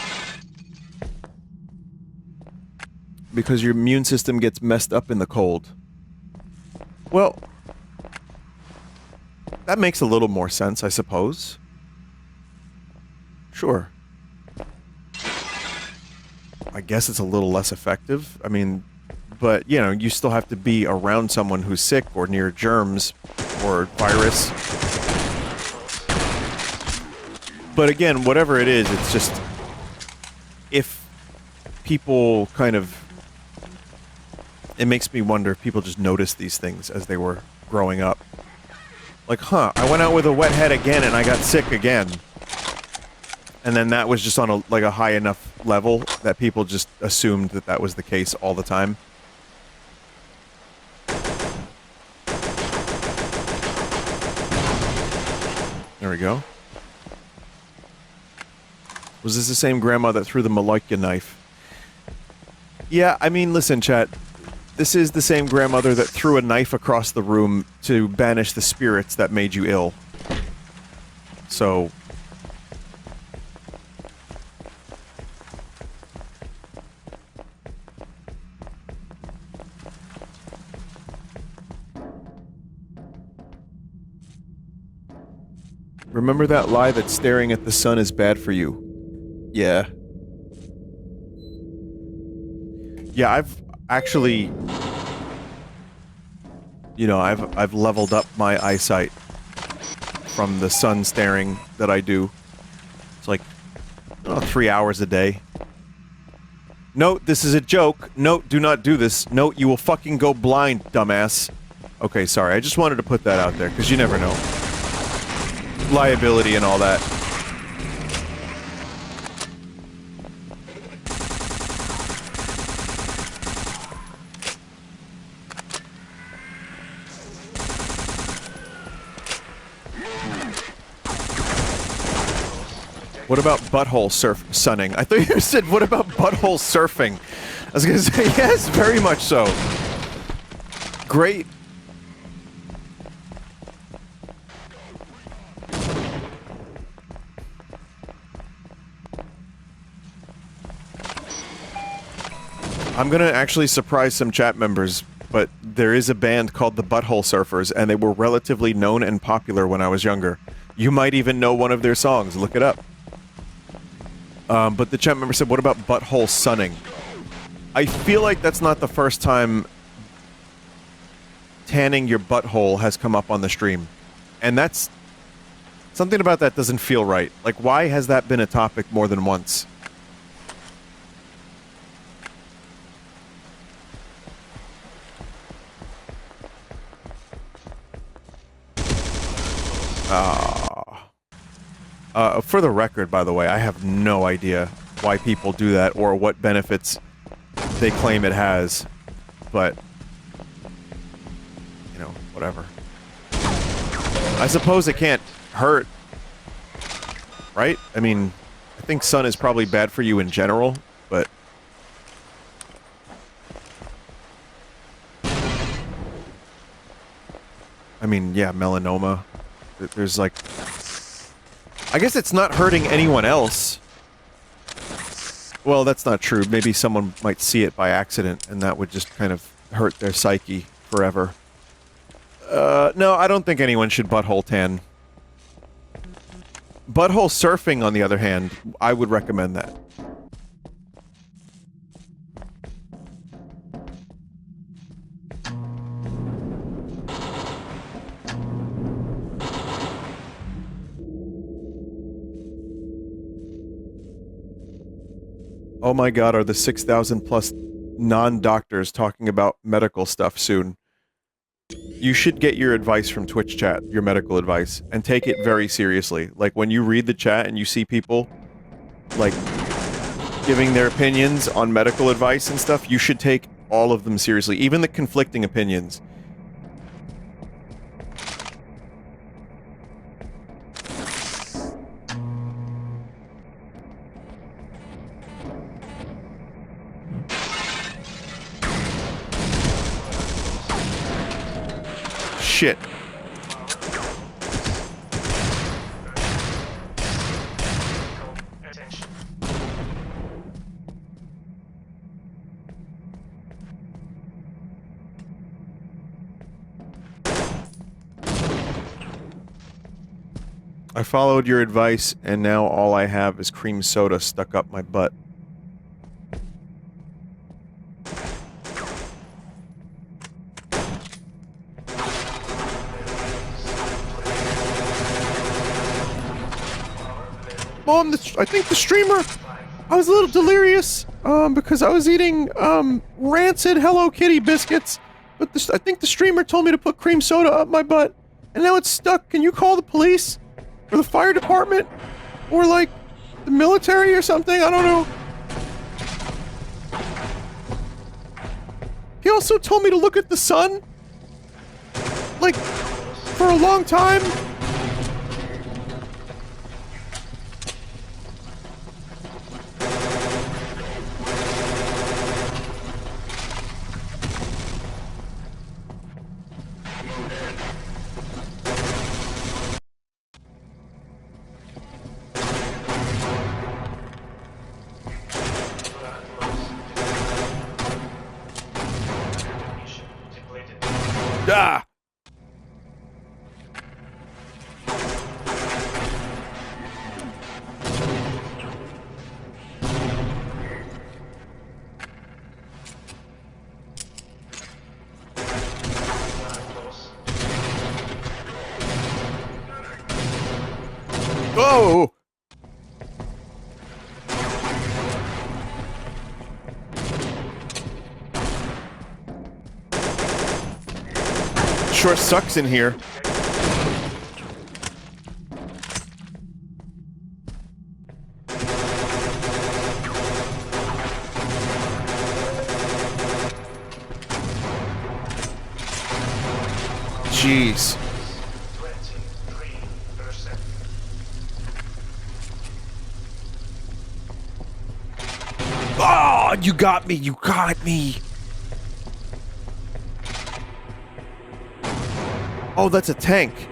Because your immune system gets messed up in the cold. Well, that makes a little more sense, I suppose. Sure. I guess it's a little less effective. I mean, but, you know, you still have to be around someone who's sick or near germs or virus. But again, whatever it is, it's just... If people kind of... It makes me wonder if people just noticed these things as they were growing up. Like, huh, I went out with a wet head again and I got sick again. And then that was just on a, like, a high enough level that people just assumed that that was the case all the time. There we go. Was this the same grandma that threw the Maloika knife? Yeah, I mean, listen, chat. This is the same grandmother that threw a knife across the room to banish the spirits that made you ill. So... Remember that lie that staring at the sun is bad for you? Yeah. Yeah, I've actually... You know, I've leveled up my eyesight from the sun staring that I do. It's like, 3 hours a day. Note, this is a joke. Note, do not do this. Note, you will fucking go blind, dumbass. Okay, sorry, I just wanted to put that out there, because you never know. Liability and all that. What about butthole sunning? I thought you said, what about butthole surfing? I was gonna say, yes, very much so. Great. I'm gonna actually surprise some chat members, but there is a band called the Butthole Surfers, and they were relatively known and popular when I was younger. You might even know one of their songs. Look it up. But the chat member said, what about butthole sunning? I feel like that's not the first time tanning your butthole has come up on the stream. And that's... something about that doesn't feel right. Like, why has that been a topic more than once? For the record, by the way, I have no idea why people do that or what benefits they claim it has, but, you know, whatever. I suppose it can't hurt, right? I mean, I think sun is probably bad for you in general, but... I mean, yeah, melanoma. There's like... I guess it's not hurting anyone else. Well, that's not true. Maybe someone might see it by accident, and that would just kind of hurt their psyche forever. No, I don't think anyone should butthole tan. Butthole surfing, on the other hand, I would recommend that. Oh my god, are the 6,000 plus non-doctors talking about medical stuff soon? You should get your advice from Twitch chat, your medical advice, and take it very seriously. Like, when you read the chat and you see people, like, giving their opinions on medical advice and stuff, you should take all of them seriously, even the conflicting opinions. Shit. I followed your advice, and now all I have is cream soda stuck up my butt. Mom, I think the streamer... I was a little delirious, because I was eating, rancid Hello Kitty biscuits, but I think the streamer told me to put cream soda up my butt, and now it's stuck. Can you call the police? Or the fire department? Or, like, the military or something? I don't know. He also told me to look at the sun, like, for a long time. Ah! Oh! Sure sucks in here. Jeez. 23%. Oh, you got me. You got me. Oh, that's a tank.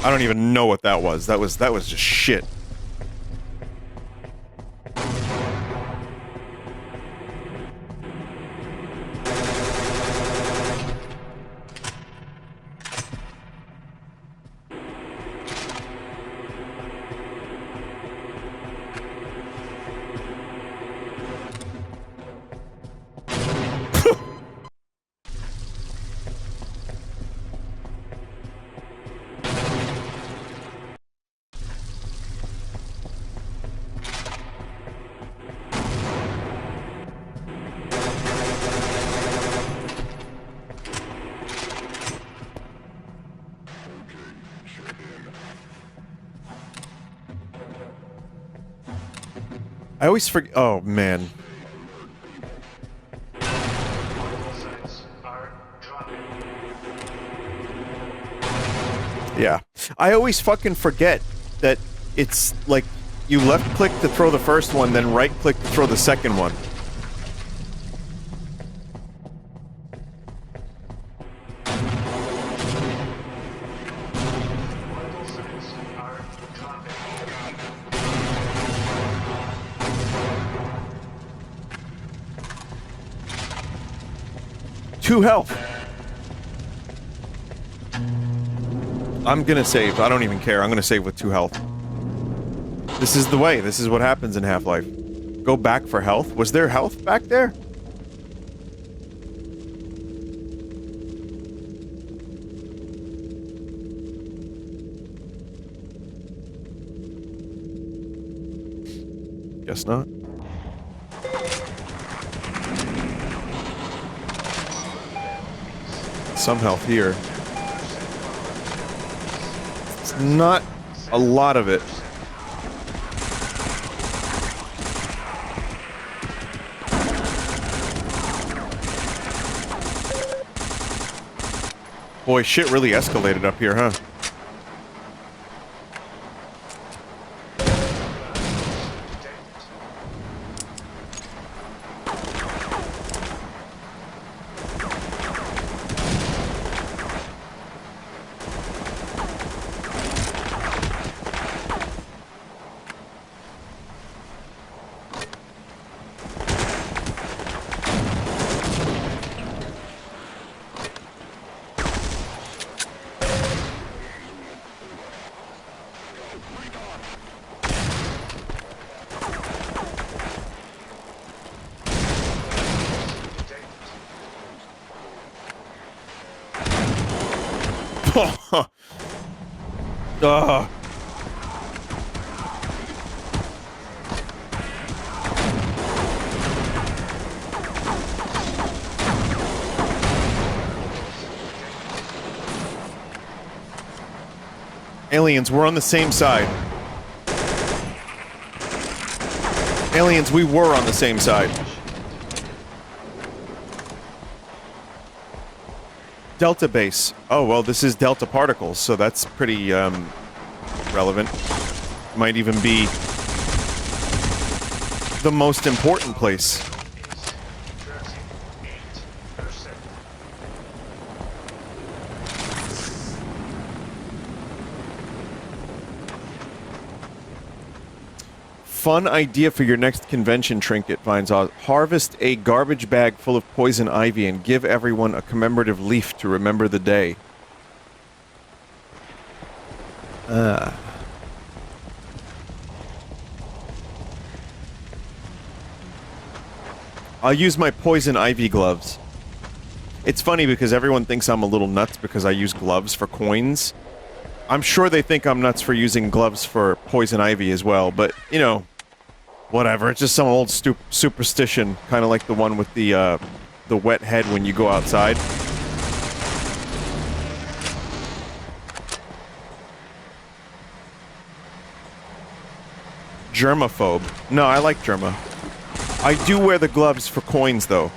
I don't even know what that was. That was just shit. I always forget. Oh, man. Yeah. I always fucking forget that it's like you left click to throw the first one, then right click to throw the second one. Two health. I'm gonna save. I don't even care. I'm gonna save with 2 health. This is the way. This is what happens in Half-Life. Go back for health. Was there health back there? Guess not. Some health here. It's not a lot of it. Boy, shit really escalated up here, huh? Ugh. Aliens, we're on the same side. Aliens, we were on the same side. Delta base. Oh, well, this is Delta particles, so that's pretty, relevant. Might even be the most important place. Fun idea for your next convention trinket, Vines Oz. Harvest a garbage bag full of poison ivy and give everyone a commemorative leaf to remember the day. I'll use my poison ivy gloves. It's funny because everyone thinks I'm a little nuts because I use gloves for coins. I'm sure they think I'm nuts for using gloves for poison ivy as well, but, you know, whatever. It's just some old superstition, kind of like the one with the wet head when you go outside. Germaphobe. No, I like germa. I do wear the gloves for coins, though.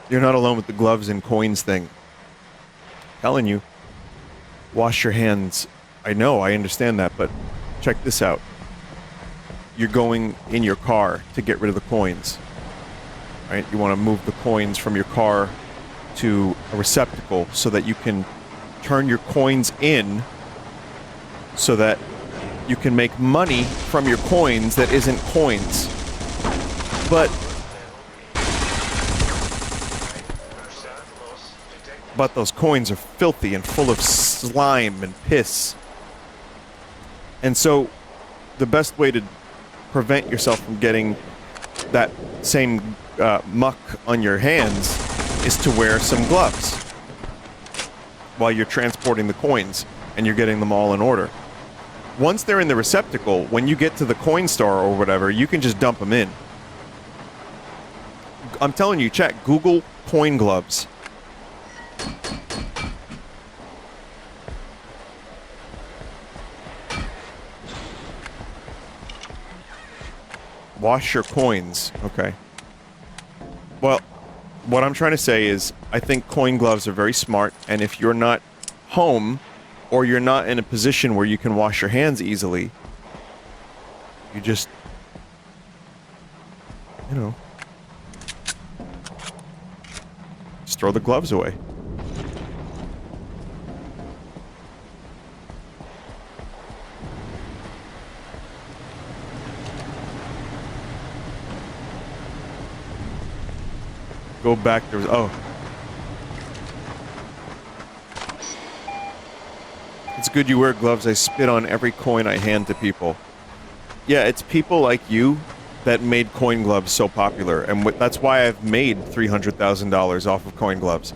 You're not alone with the gloves and coins thing. Telling you. Wash your hands. I know, I understand that, but check this out. You're going in your car to get rid of the coins. Right? You want to move the coins from your car to a receptacle so that you can turn your coins in so that you can make money from your coins that isn't coins. But those coins are filthy and full of slime and piss. And so, the best way to prevent yourself from getting that same muck on your hands is to wear some gloves while you're transporting the coins and you're getting them all in order. Once they're in the receptacle, when you get to the coin store or whatever, you can just dump them in. I'm telling you, chat, Google coin gloves. Wash your coins. Okay. Well, what I'm trying to say is, I think coin gloves are very smart, and if you're not home, or you're not in a position where you can wash your hands easily, you just, you know, just throw the gloves away. Go back, there was, oh. It's good you wear gloves. I spit on every coin I hand to people. Yeah, it's people like you that made coin gloves so popular, and that's why I've made $300,000 off of coin gloves.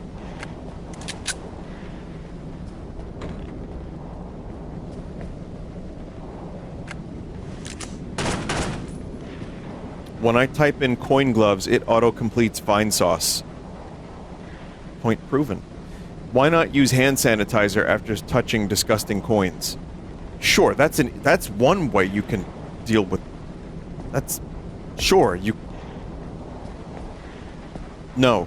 When I type in coin gloves, it auto-completes Vine Sauce. Point proven. Why not use hand sanitizer after touching disgusting coins? Sure, that's one way you can deal with. That's sure you. No.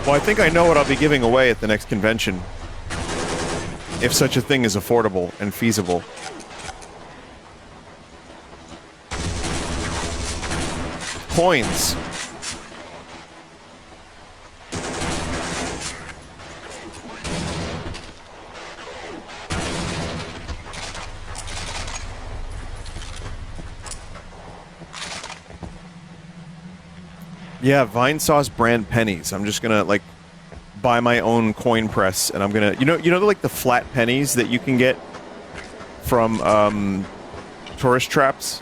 Well, I think I know what I'll be giving away at the next convention. If such a thing is affordable and feasible. Coins. Yeah, Vine Sauce brand pennies. I'm just gonna, like, buy my own coin press, and I'm gonna... You know, like, the flat pennies that you can get from, tourist traps?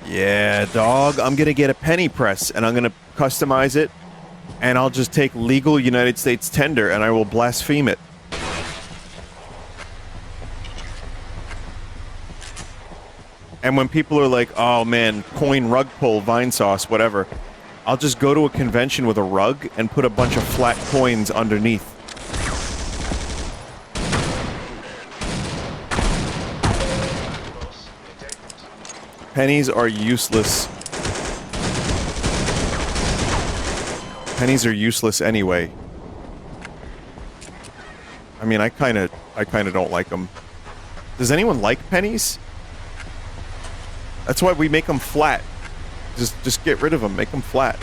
Yeah, dog. I'm gonna get a penny press, and I'm gonna customize it, and I'll just take legal United States tender, and I will blaspheme it. And when people are like, oh man, coin rug pull, Vine Sauce, whatever, I'll just go to a convention with a rug and put a bunch of flat coins underneath. Pennies are useless. Pennies are useless anyway. I mean, I kind of don't like them. Does anyone like pennies? That's why we make them flat. Just get rid of them. Make them flat.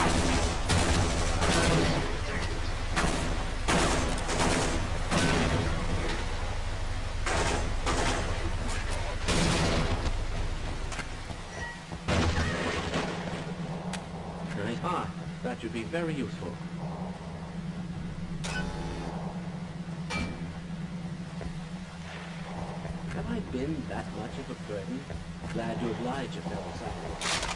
Ah, that should be very useful. Have I been that much of a burden? Glad to oblige, fellow cyclist.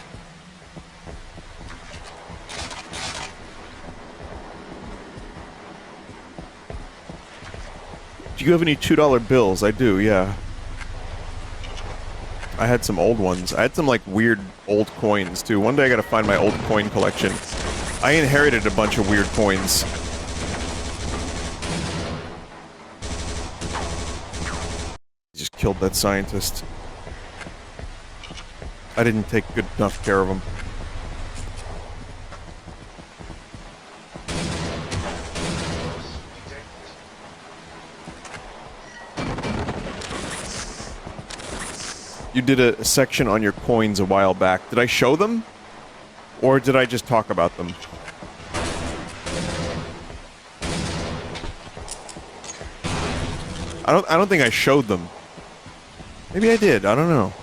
Do you have any $2 bills? I do, yeah. I had some old ones. I had some, like, weird old coins, too. One day I gotta find my old coin collection. I inherited a bunch of weird coins. Just killed that scientist. I didn't take good enough care of him. You did a section on your coins a while back. Did I show them? Or did I just talk about them? I don't think I showed them. Maybe I did. I don't know.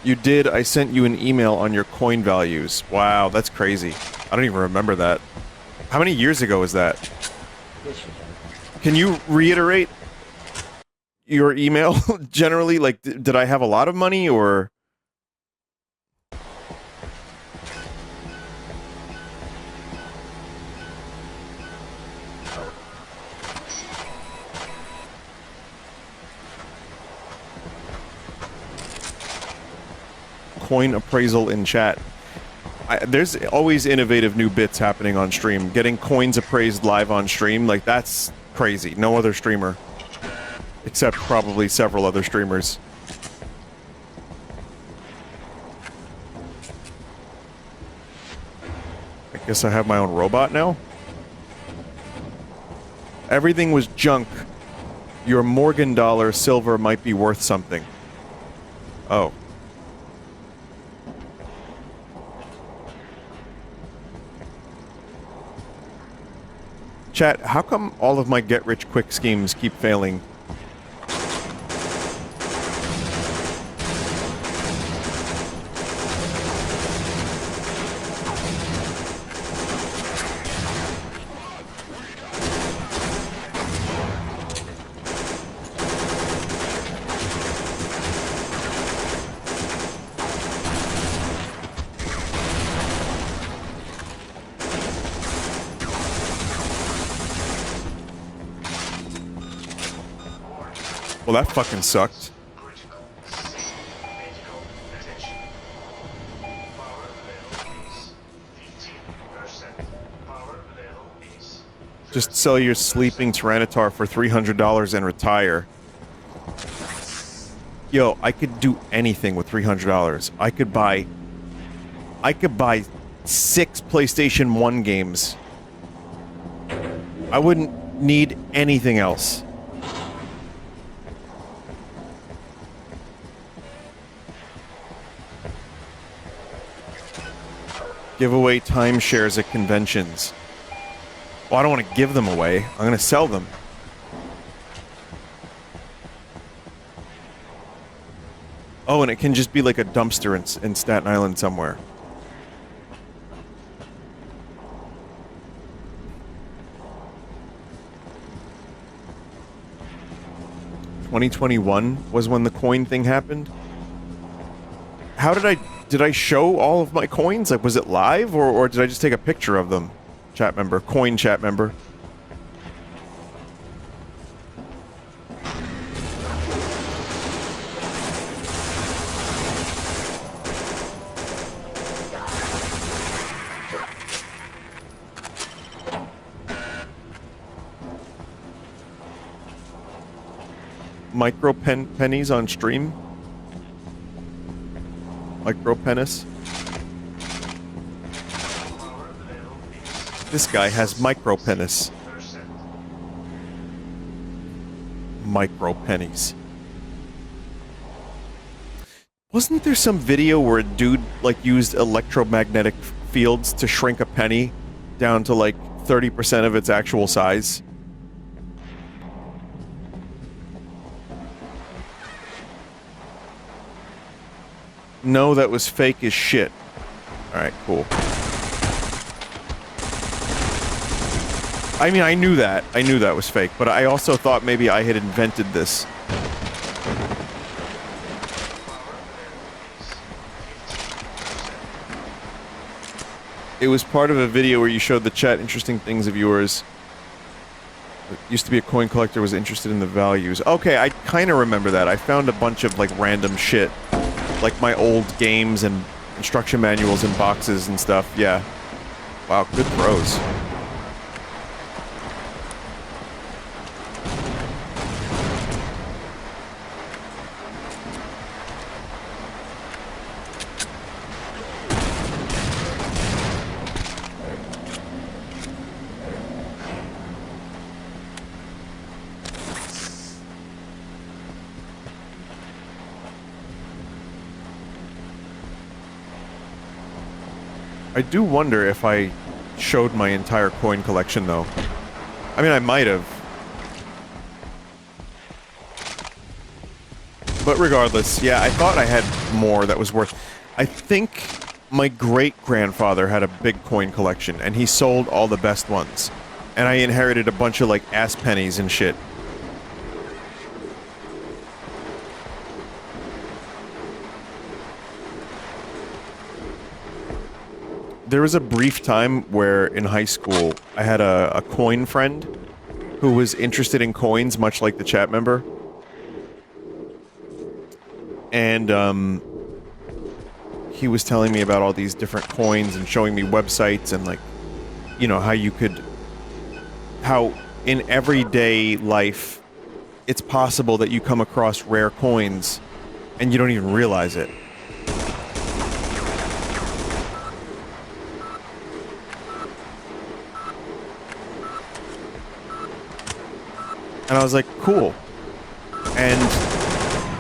You did. I sent you an email on your coin values. Wow, that's crazy. I don't even remember that. How many years ago was that? Can you reiterate your email generally? Like, did I have a lot of money or... Coin appraisal in chat. There's always innovative new bits happening on stream. Getting coins appraised live on stream, like, that's crazy. No other streamer. Except probably several other streamers. I guess I have my own robot now? Everything was junk. Your Morgan dollar silver might be worth something. Oh. Chat, how come all of my get-rich-quick schemes keep failing? Well, that fucking sucked. Just sell your sleeping Tyranitar for $300 and retire. Yo, I could do anything with $300. I could buy 6 PlayStation 1 games. I wouldn't need anything else. Give away timeshares at conventions. Well, I don't want to give them away. I'm going to sell them. Oh, and it can just be like a dumpster in Staten Island somewhere. $2021 was when the coin thing happened. How did I show all of my coins? Like, was it live, or did I just take a picture of them? Chat member. Coin chat member. micro pennies on stream? Micro penis? This guy has micro penis. Micro pennies. Wasn't there some video where a dude like used electromagnetic fields to shrink a penny down to like 30% of its actual size? No, that was fake as shit. Alright, cool. I mean, I knew that. I knew that was fake, but I also thought maybe I had invented this. It was part of a video where you showed the chat interesting things of yours. It used to be a coin collector was interested in the values. Okay, I kind of remember that. I found a bunch of, like, random shit. Like my old games and instruction manuals and boxes and stuff. Yeah. Wow, good throws. I do wonder if I showed my entire coin collection, though. I mean, I might have. But regardless, yeah, I thought I had more that was worth... I think my great-grandfather had a big coin collection, and he sold all the best ones. And I inherited a bunch of, like, ass pennies and shit. There was a brief time where, in high school, I had a coin friend who was interested in coins, much like the chat member. And, he was telling me about all these different coins and showing me websites and, like, you know, how you could... How, in everyday life, it's possible that you come across rare coins and you don't even realize it. And I was like, cool. And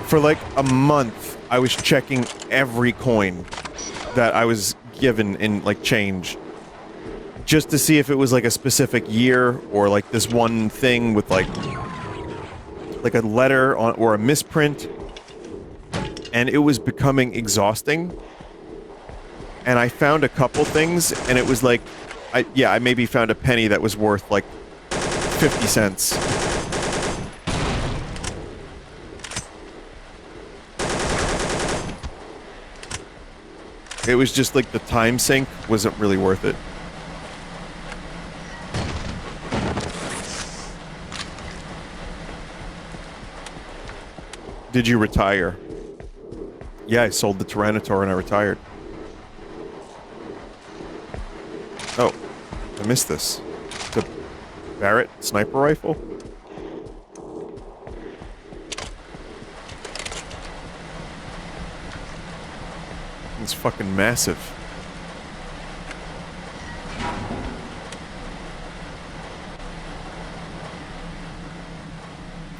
for like a month, I was checking every coin that I was given in, like, change. Just to see if it was, like, a specific year, or, like, this one thing with, like a letter on, or a misprint. And it was becoming exhausting. And I found a couple things, and it was like... I maybe found a penny that was worth, like, 50 cents. It was just like the time sink wasn't really worth it. Did you retire? Yeah, I sold the Tyranitar and I retired. Oh, I missed this. The Barrett sniper rifle? It's fucking massive.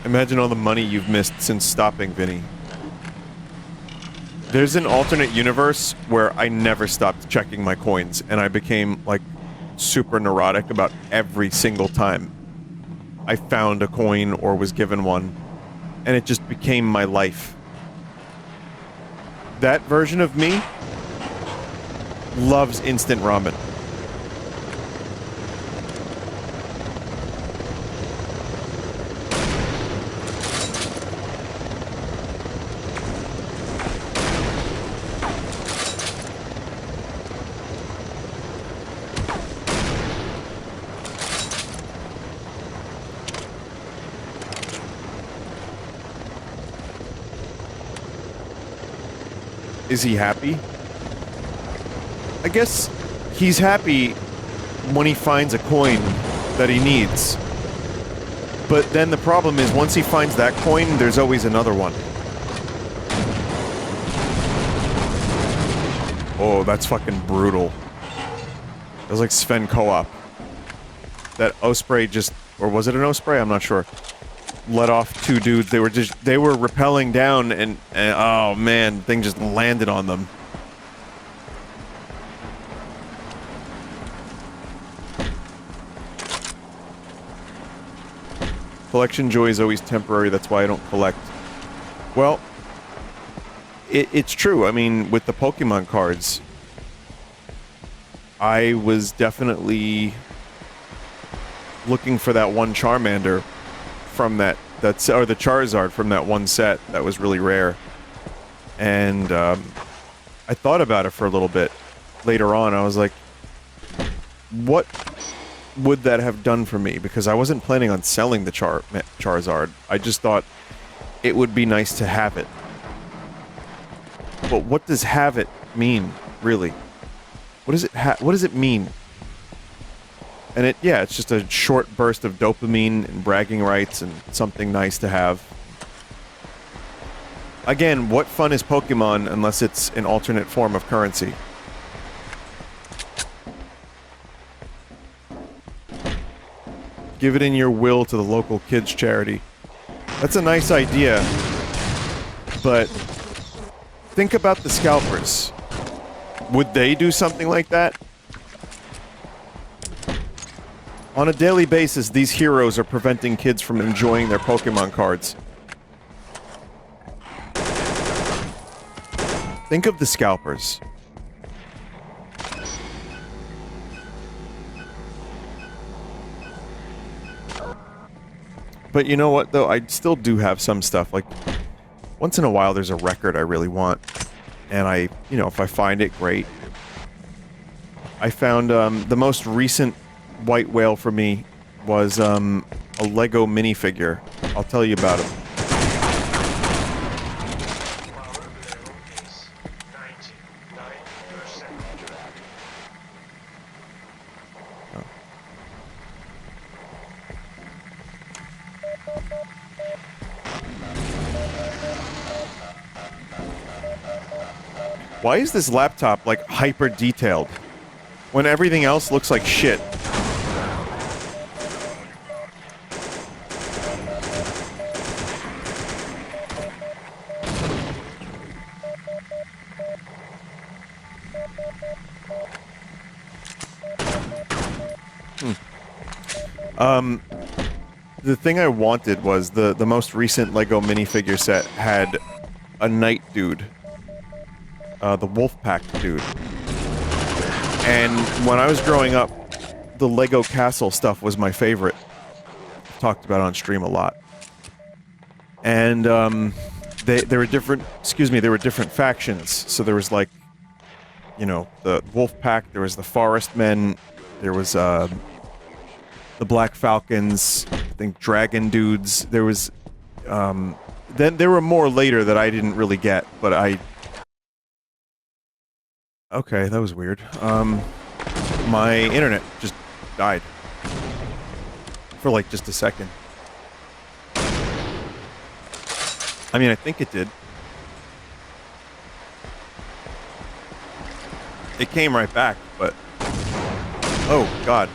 Imagine all the money you've missed since stopping, Vinny. There's an alternate universe where I never stopped checking my coins, and I became, like, super neurotic about every single time I found a coin or was given one, and it just became my life. That version of me loves instant ramen. Is he happy? I guess he's happy when he finds a coin that he needs. But then the problem is, once he finds that coin, there's always another one. Oh, that's fucking brutal. It was like Sven Co-op. That Osprey just... Or was it an Osprey? I'm not sure. Let off two dudes. They were rappelling down and oh man, thing just landed on them. Collection joy is always temporary, that's why I don't collect. Well, it's true. I mean, with the Pokemon cards, I was definitely looking for that one Charmander from or the Charizard from that one set that was really rare. And I thought about it for a little bit. Later on, I was like, what would that have done for me? Because I wasn't planning on selling the Charizard. I just thought it would be nice to have it. But what does have it mean, really? What does it mean? And it's just a short burst of dopamine and bragging rights and something nice to have. Again, what fun is Pokemon unless it's an alternate form of currency? Give it in your will to the local kids' charity. That's a nice idea, but think about the scalpers. Would they do something like that? On a daily basis, these heroes are preventing kids from enjoying their Pokemon cards. Think of the scalpers. But you know what, though? I still do have some stuff. Like, once in a while, there's a record I really want. And if I find it, great. I found, the most recent white whale for me was, a Lego minifigure. I'll tell you about it. Why is this laptop, like, hyper-detailed? When everything else looks like shit. The thing I wanted was the most recent Lego minifigure set had a knight dude. The Wolfpack dude. And when I was growing up, the Lego Castle stuff was my favorite. Talked about on stream a lot. And, there were different, there were different factions. So there was like, the Wolfpack, there was the Forest Men, there was, the Black Falcons, I think Dragon Dudes, there was, then there were more later that I didn't really get, but okay, that was weird. My internet just died. For like just a second. I mean, I think it did. It came right back, but... Oh, God.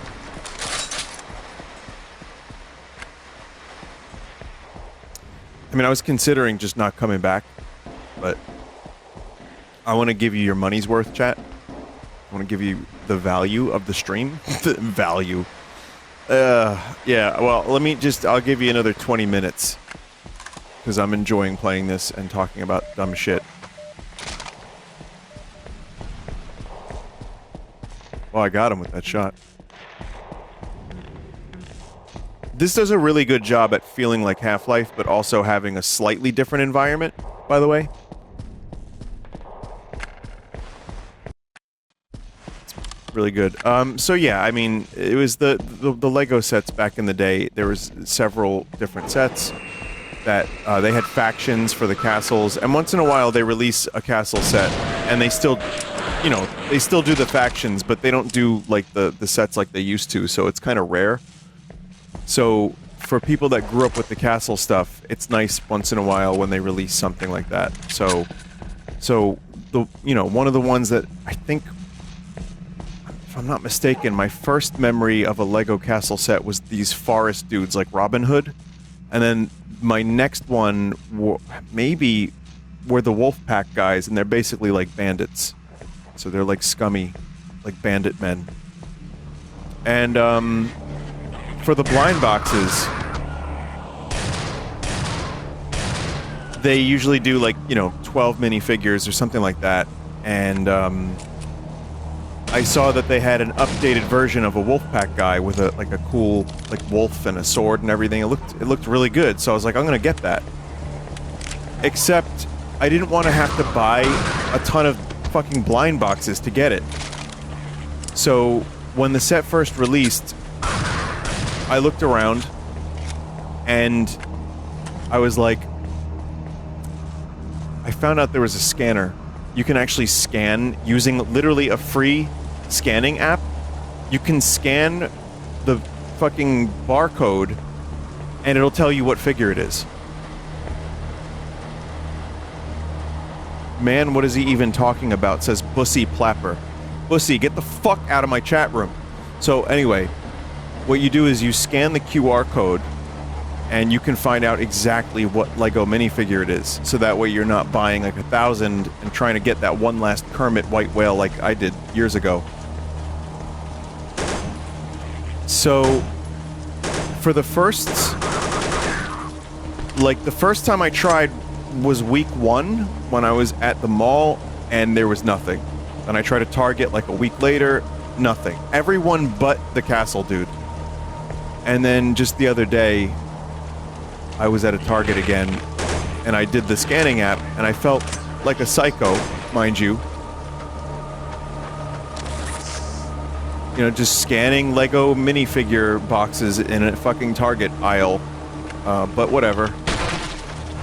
I mean, I was considering just not coming back, but... I want to give you your money's worth, chat. I want to give you the value of the stream. The value. Yeah, well, I'll give you another 20 minutes. Because I'm enjoying playing this and talking about dumb shit. Well, I got him with that shot. This does a really good job at feeling like Half-Life, but also having a slightly different environment, by the way. Really good. So yeah, I mean, it was the Lego sets back in the day. There was several different sets that they had factions for the castles, and once in a while they release a castle set, and they still, they still do the factions, but they don't do like the sets like they used to. So it's kind of rare. So for people that grew up with the castle stuff, it's nice once in a while when they release something like that. So the one of the ones that I think, if I'm not mistaken, my first memory of a Lego castle set was these forest dudes like Robin Hood, and then my next one maybe were the Wolfpack guys, and they're basically like bandits. So they're like scummy, like bandit men. And for the blind boxes, they usually do like 12 minifigures or something like that. And I saw that they had an updated version of a Wolfpack guy with a cool wolf and a sword and everything. It looked really good, so I was like, I'm gonna get that. Except I didn't want to have to buy a ton of fucking blind boxes to get it. So when the set first released, I looked around and I was like, I found out there was a scanner. You can actually scan using literally a free scanning app. You can scan the fucking barcode and it'll tell you what figure it is. Man, what is he even talking about? Says Bussy Plapper. Bussy, get the fuck out of my chat room. So anyway, what you do is you scan the QR code and you can find out exactly what Lego minifigure it is. So that way you're not buying like 1,000 and trying to get that one last Kermit white whale like I did years ago. So for the first time I tried was week 1 when I was at the mall and there was nothing. Then I tried to Target like a week later, nothing. Everyone but the castle dude. And then just the other day, I was at a Target again, and I did the scanning app, and I felt like a psycho, mind you. Just scanning Lego minifigure boxes in a fucking Target aisle. But whatever.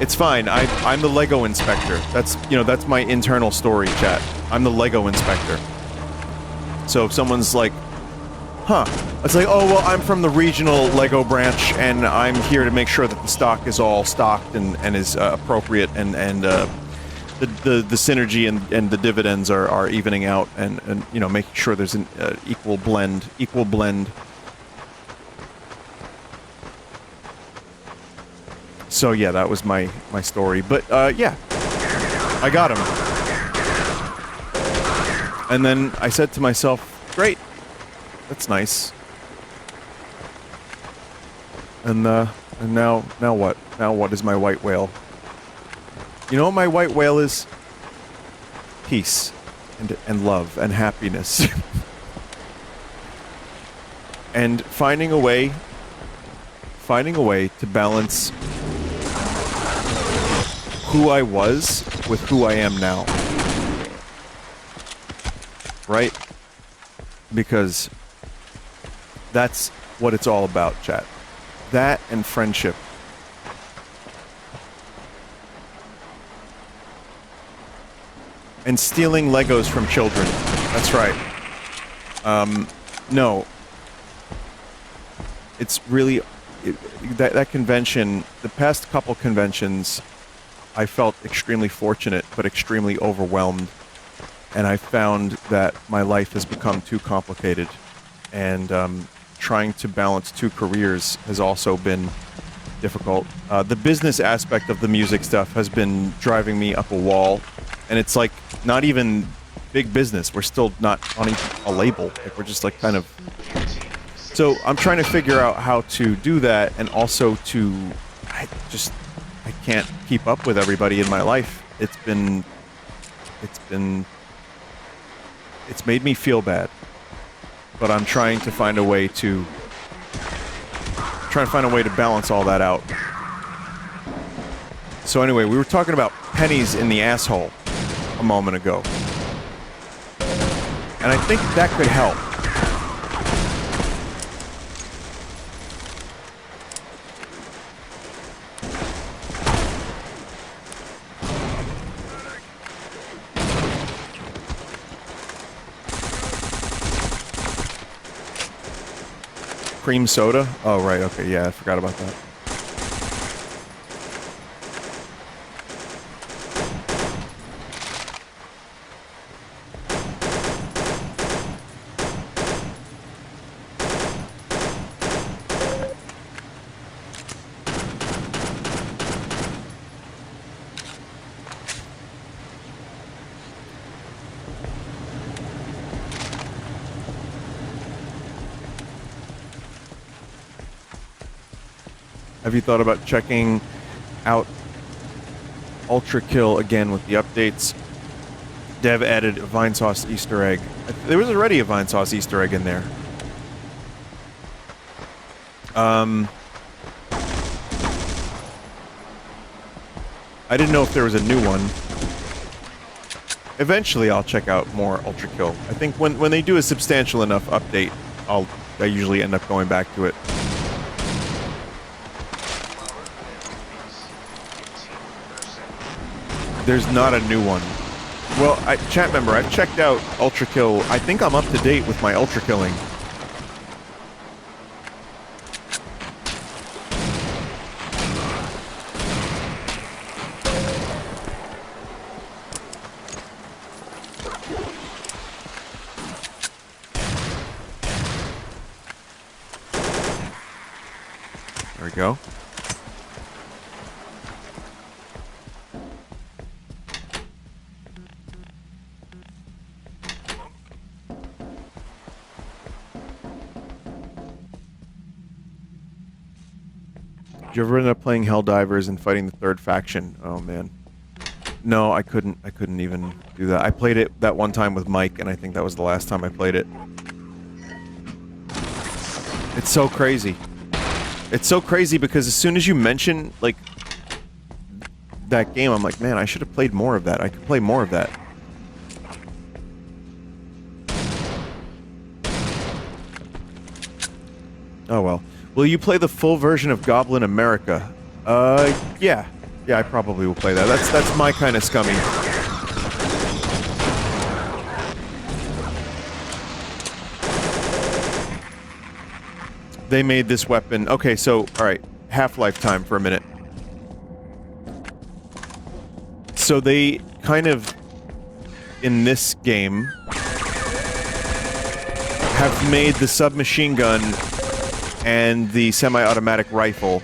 It's fine. I'm the Lego inspector. That's my internal story, chat. I'm the Lego inspector. So if someone's like, huh, it's like, oh, well, I'm from the regional Lego branch, and I'm here to make sure that the stock is all stocked and is appropriate, and the synergy and the dividends are evening out, and making sure there's an equal blend. So yeah, that was my story. But yeah, I got him. And then I said to myself, great, that's nice. And now what? Now what is my white whale? You know what my white whale is? Peace and love and happiness. And finding a way to balance who I was with who I am now. Right? Because that's what it's all about, chat. That and friendship. And stealing Legos from children. That's right. No. It's really... that convention, the past couple conventions, I felt extremely fortunate, but extremely overwhelmed. And I found that my life has become too complicated. And trying to balance 2 careers has also been difficult. The business aspect of the music stuff has been driving me up a wall. And it's like, not even big business. We're still not on a label. Like, we're just like kind of... So I'm trying to figure out how to do that, and also to... I can't keep up with everybody in my life. It's made me feel bad. But I'm trying to find a way to... balance all that out. So anyway, we were talking about pennies in the asshole a moment ago. And I think that could help. cream soda? Oh, right, okay, yeah, I forgot about that. Have you thought about checking out Ultra Kill again with the updates? Dev added a Vine Sauce Easter egg. There was already a Vine Sauce Easter egg in there. I didn't know if there was a new one. Eventually I'll check out more Ultra Kill. I think when they do a substantial enough update, I usually end up going back to it. There's not a new one. Well, chat member, I've checked out Ultra Kill. I think I'm up to date with my Ultra Killing. There we go. Did you ever end up playing Helldivers and fighting the third faction? Oh man. No, I couldn't even do that. I played it that one time with Mike, and I think that was the last time I played it. It's so crazy. It's so crazy because as soon as you mention, like, that game, I'm like, man, I should have played more of that. I could play more of that. Oh well. Will you play the full version of Goblin America? Yeah. Yeah, I probably will play that. That's my kind of scummy. They made this weapon. Okay, so, alright. Half-Life time for a minute. So they kind of, in this game, have made the submachine gun and the semi-automatic rifle,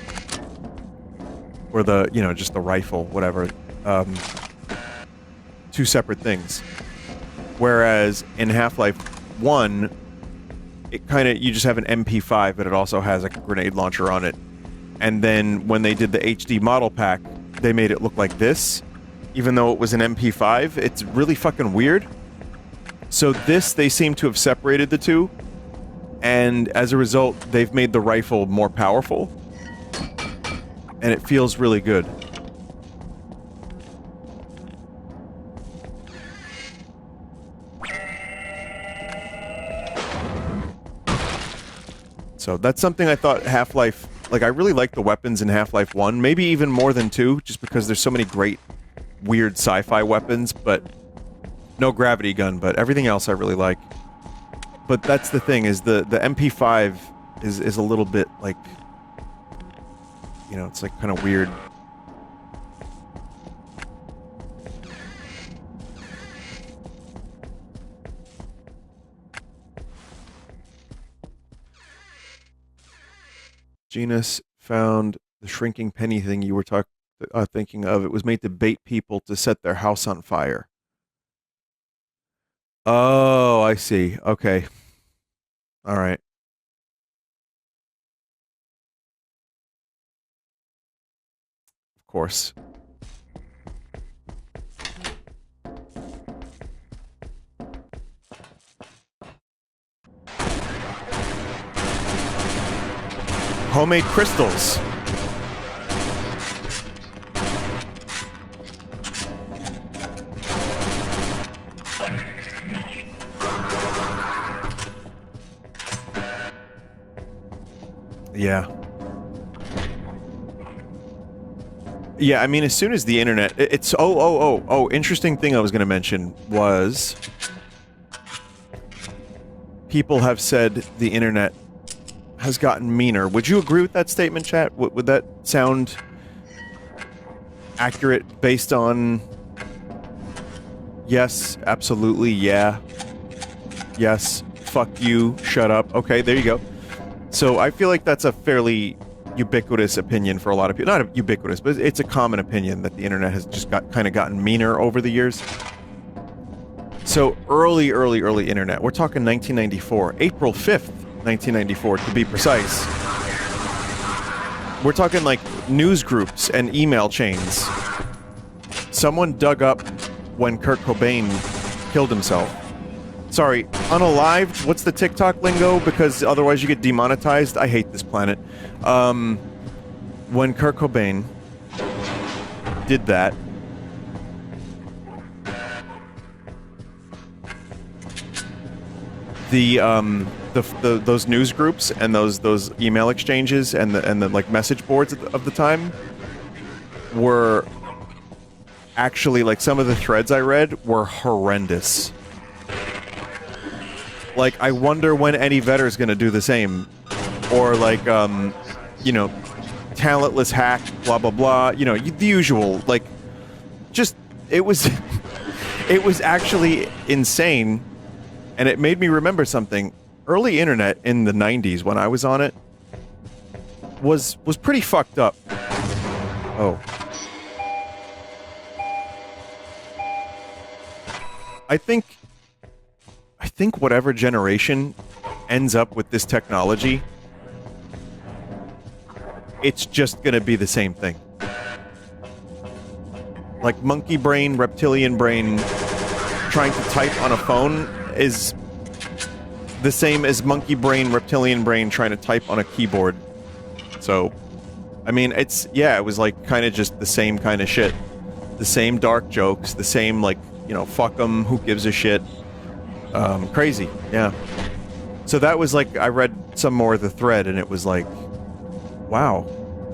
or the, you know, just the rifle, whatever, two separate things. Whereas in Half-Life 1, it kind of, you just have an MP5, but it also has a grenade launcher on it. And then when they did the HD model pack, they made it look like this, even though it was an MP5. It's really fucking weird. So this, they seem to have separated the two. And as a result, they've made the rifle more powerful. And it feels really good. So that's something I thought Half-Life... Like, I really like the weapons in Half-Life 1. Maybe even more than 2, just because there's so many great, weird sci-fi weapons, but... No gravity gun, but everything else I really like. But that's the thing, is the MP5 is a little bit, like... You know, it's like kind of weird. Genus found the shrinking penny thing you were thinking of. It was made to bait people to set their house on fire. Oh, I see. Okay. All right. Of course. Homemade crystals. Yeah. Yeah, I mean, as soon as the internet... It's... Oh, interesting thing I was going to mention was... People have said the internet has gotten meaner. Would you agree with that statement, chat? Would that sound accurate based on... Yes, absolutely, yeah. Yes, fuck you, shut up. Okay, there you go. So I feel like that's a fairly ubiquitous opinion for a lot of people. Not ubiquitous, but it's a common opinion that the internet has just kind of gotten meaner over the years. So early internet. We're talking 1994. April 5th, 1994 to be precise. We're talking like news groups and email chains. Someone dug up when Kurt Cobain killed himself. Sorry, unalived? What's the TikTok lingo? Because otherwise you get demonetized. I hate this planet. When Kurt Cobain did that, those news groups and those email exchanges and the like message boards of the time were actually, like, some of the threads I read were horrendous. Like, I wonder when Eddie Vedder's gonna do the same. Or, like, you know, talentless hack, blah, blah, blah. You know, the usual, like, just, it was, it was actually insane. And it made me remember something. Early internet in the 90s, when I was on it, was pretty fucked up. Oh. I think whatever generation ends up with this technology, it's just gonna be the same thing. Like monkey brain, reptilian brain, trying to type on a phone is the same as monkey brain, reptilian brain trying to type on a keyboard. So, I mean, it was like kind of just the same kind of shit. The same dark jokes, the same, like, you know, fuck 'em, who gives a shit. Crazy, yeah. So that was like, I read some more of the thread and it was like, wow,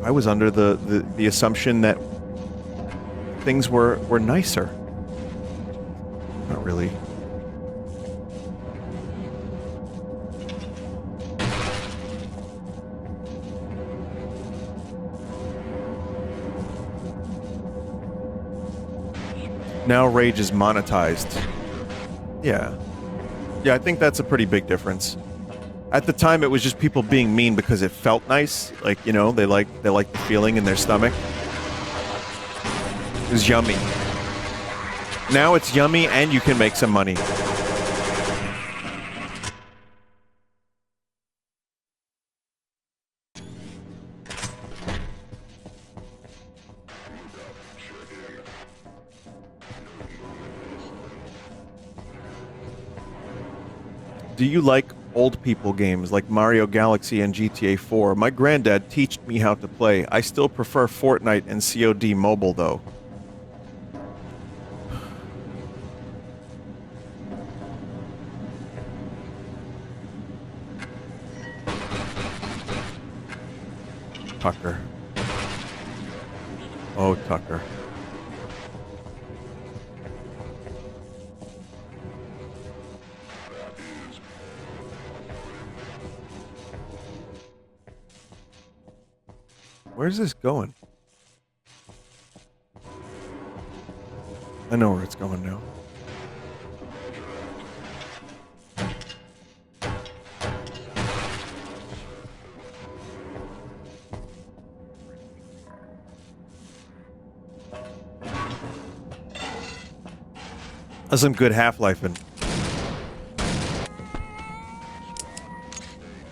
I was under the assumption that things were nicer. Not really. Now Rage is monetized. Yeah. Yeah, I think that's a pretty big difference. At the time, it was just people being mean because it felt nice. Like, you know, they like the feeling in their stomach. It was yummy. Now it's yummy and you can make some money. Do you like old people games like Mario Galaxy and GTA 4? My granddad taught me how to play. I still prefer Fortnite and COD Mobile, though. Tucker. Oh, Tucker. Where's this going? I know where it's going now. That's some good Half-Lifing.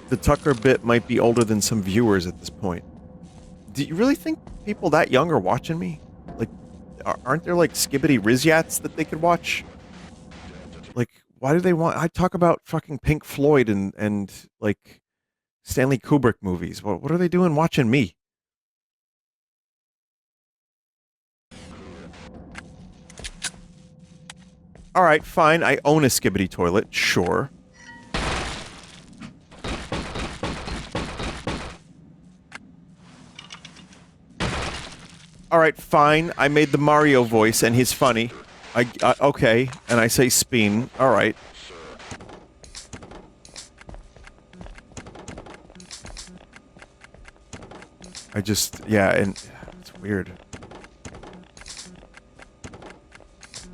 The Tucker bit might be older than some viewers at this point. Do you really think people that young are watching me? Like, aren't there, like, skibbity rizyats that they could watch? Like, why do they want... I talk about fucking Pink Floyd and like, Stanley Kubrick movies. What are they doing watching me? Alright, fine. I own a skibbity toilet. Sure. Alright, fine. I made the Mario voice and he's funny. Okay. And I say speen. Alright. I just, yeah, and it's weird.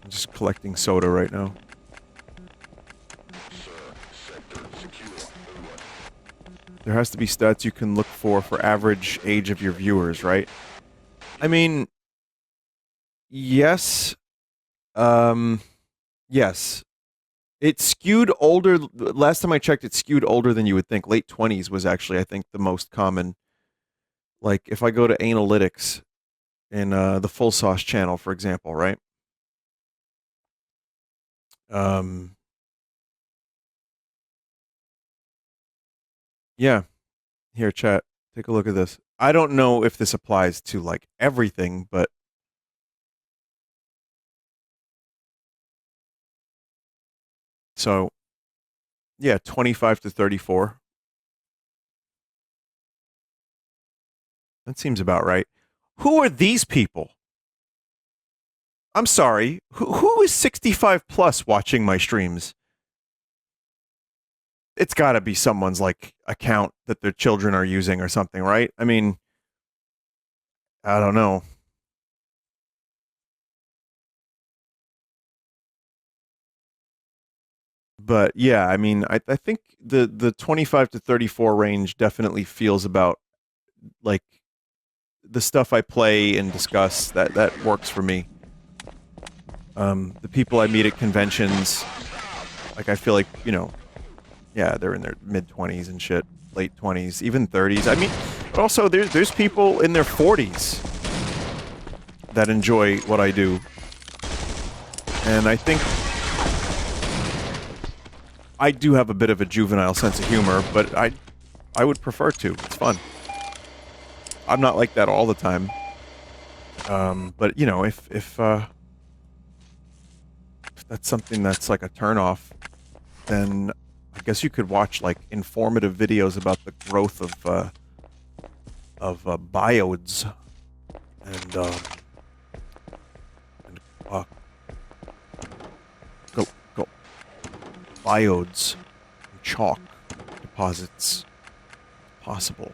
I'm just collecting soda right now. There has to be stats you can look for average age of your viewers, right? I mean, yes. Yes. It skewed older. Last time I checked, it skewed older than you would think. Late 20s was actually, I think, the most common. Like, if I go to analytics in the Full Sauce channel, for example, right? Yeah. Here, chat. Take a look at this. I don't know if this applies to, like, everything, but... So, yeah, 25 to 34. That seems about right. Who are these people? I'm sorry. Who is 65 plus watching my streams? It's got to be someone's like account that their children are using or something, right? I mean, I don't know. But yeah, I mean, I think the 25 to 34 range definitely feels about like the stuff I play and discuss that works for me. The people I meet at conventions, like I feel like, you know, yeah, they're in their mid-20s and shit, late 20s, even 30s. I mean, but also there's people in their 40s that enjoy what I do. And I think I do have a bit of a juvenile sense of humor, but I would prefer to. It's fun. I'm not like that all the time. But you know, if that's something that's like a turnoff, then I guess you could watch like informative videos about the growth of biodes and go biodes and chalk deposits possible.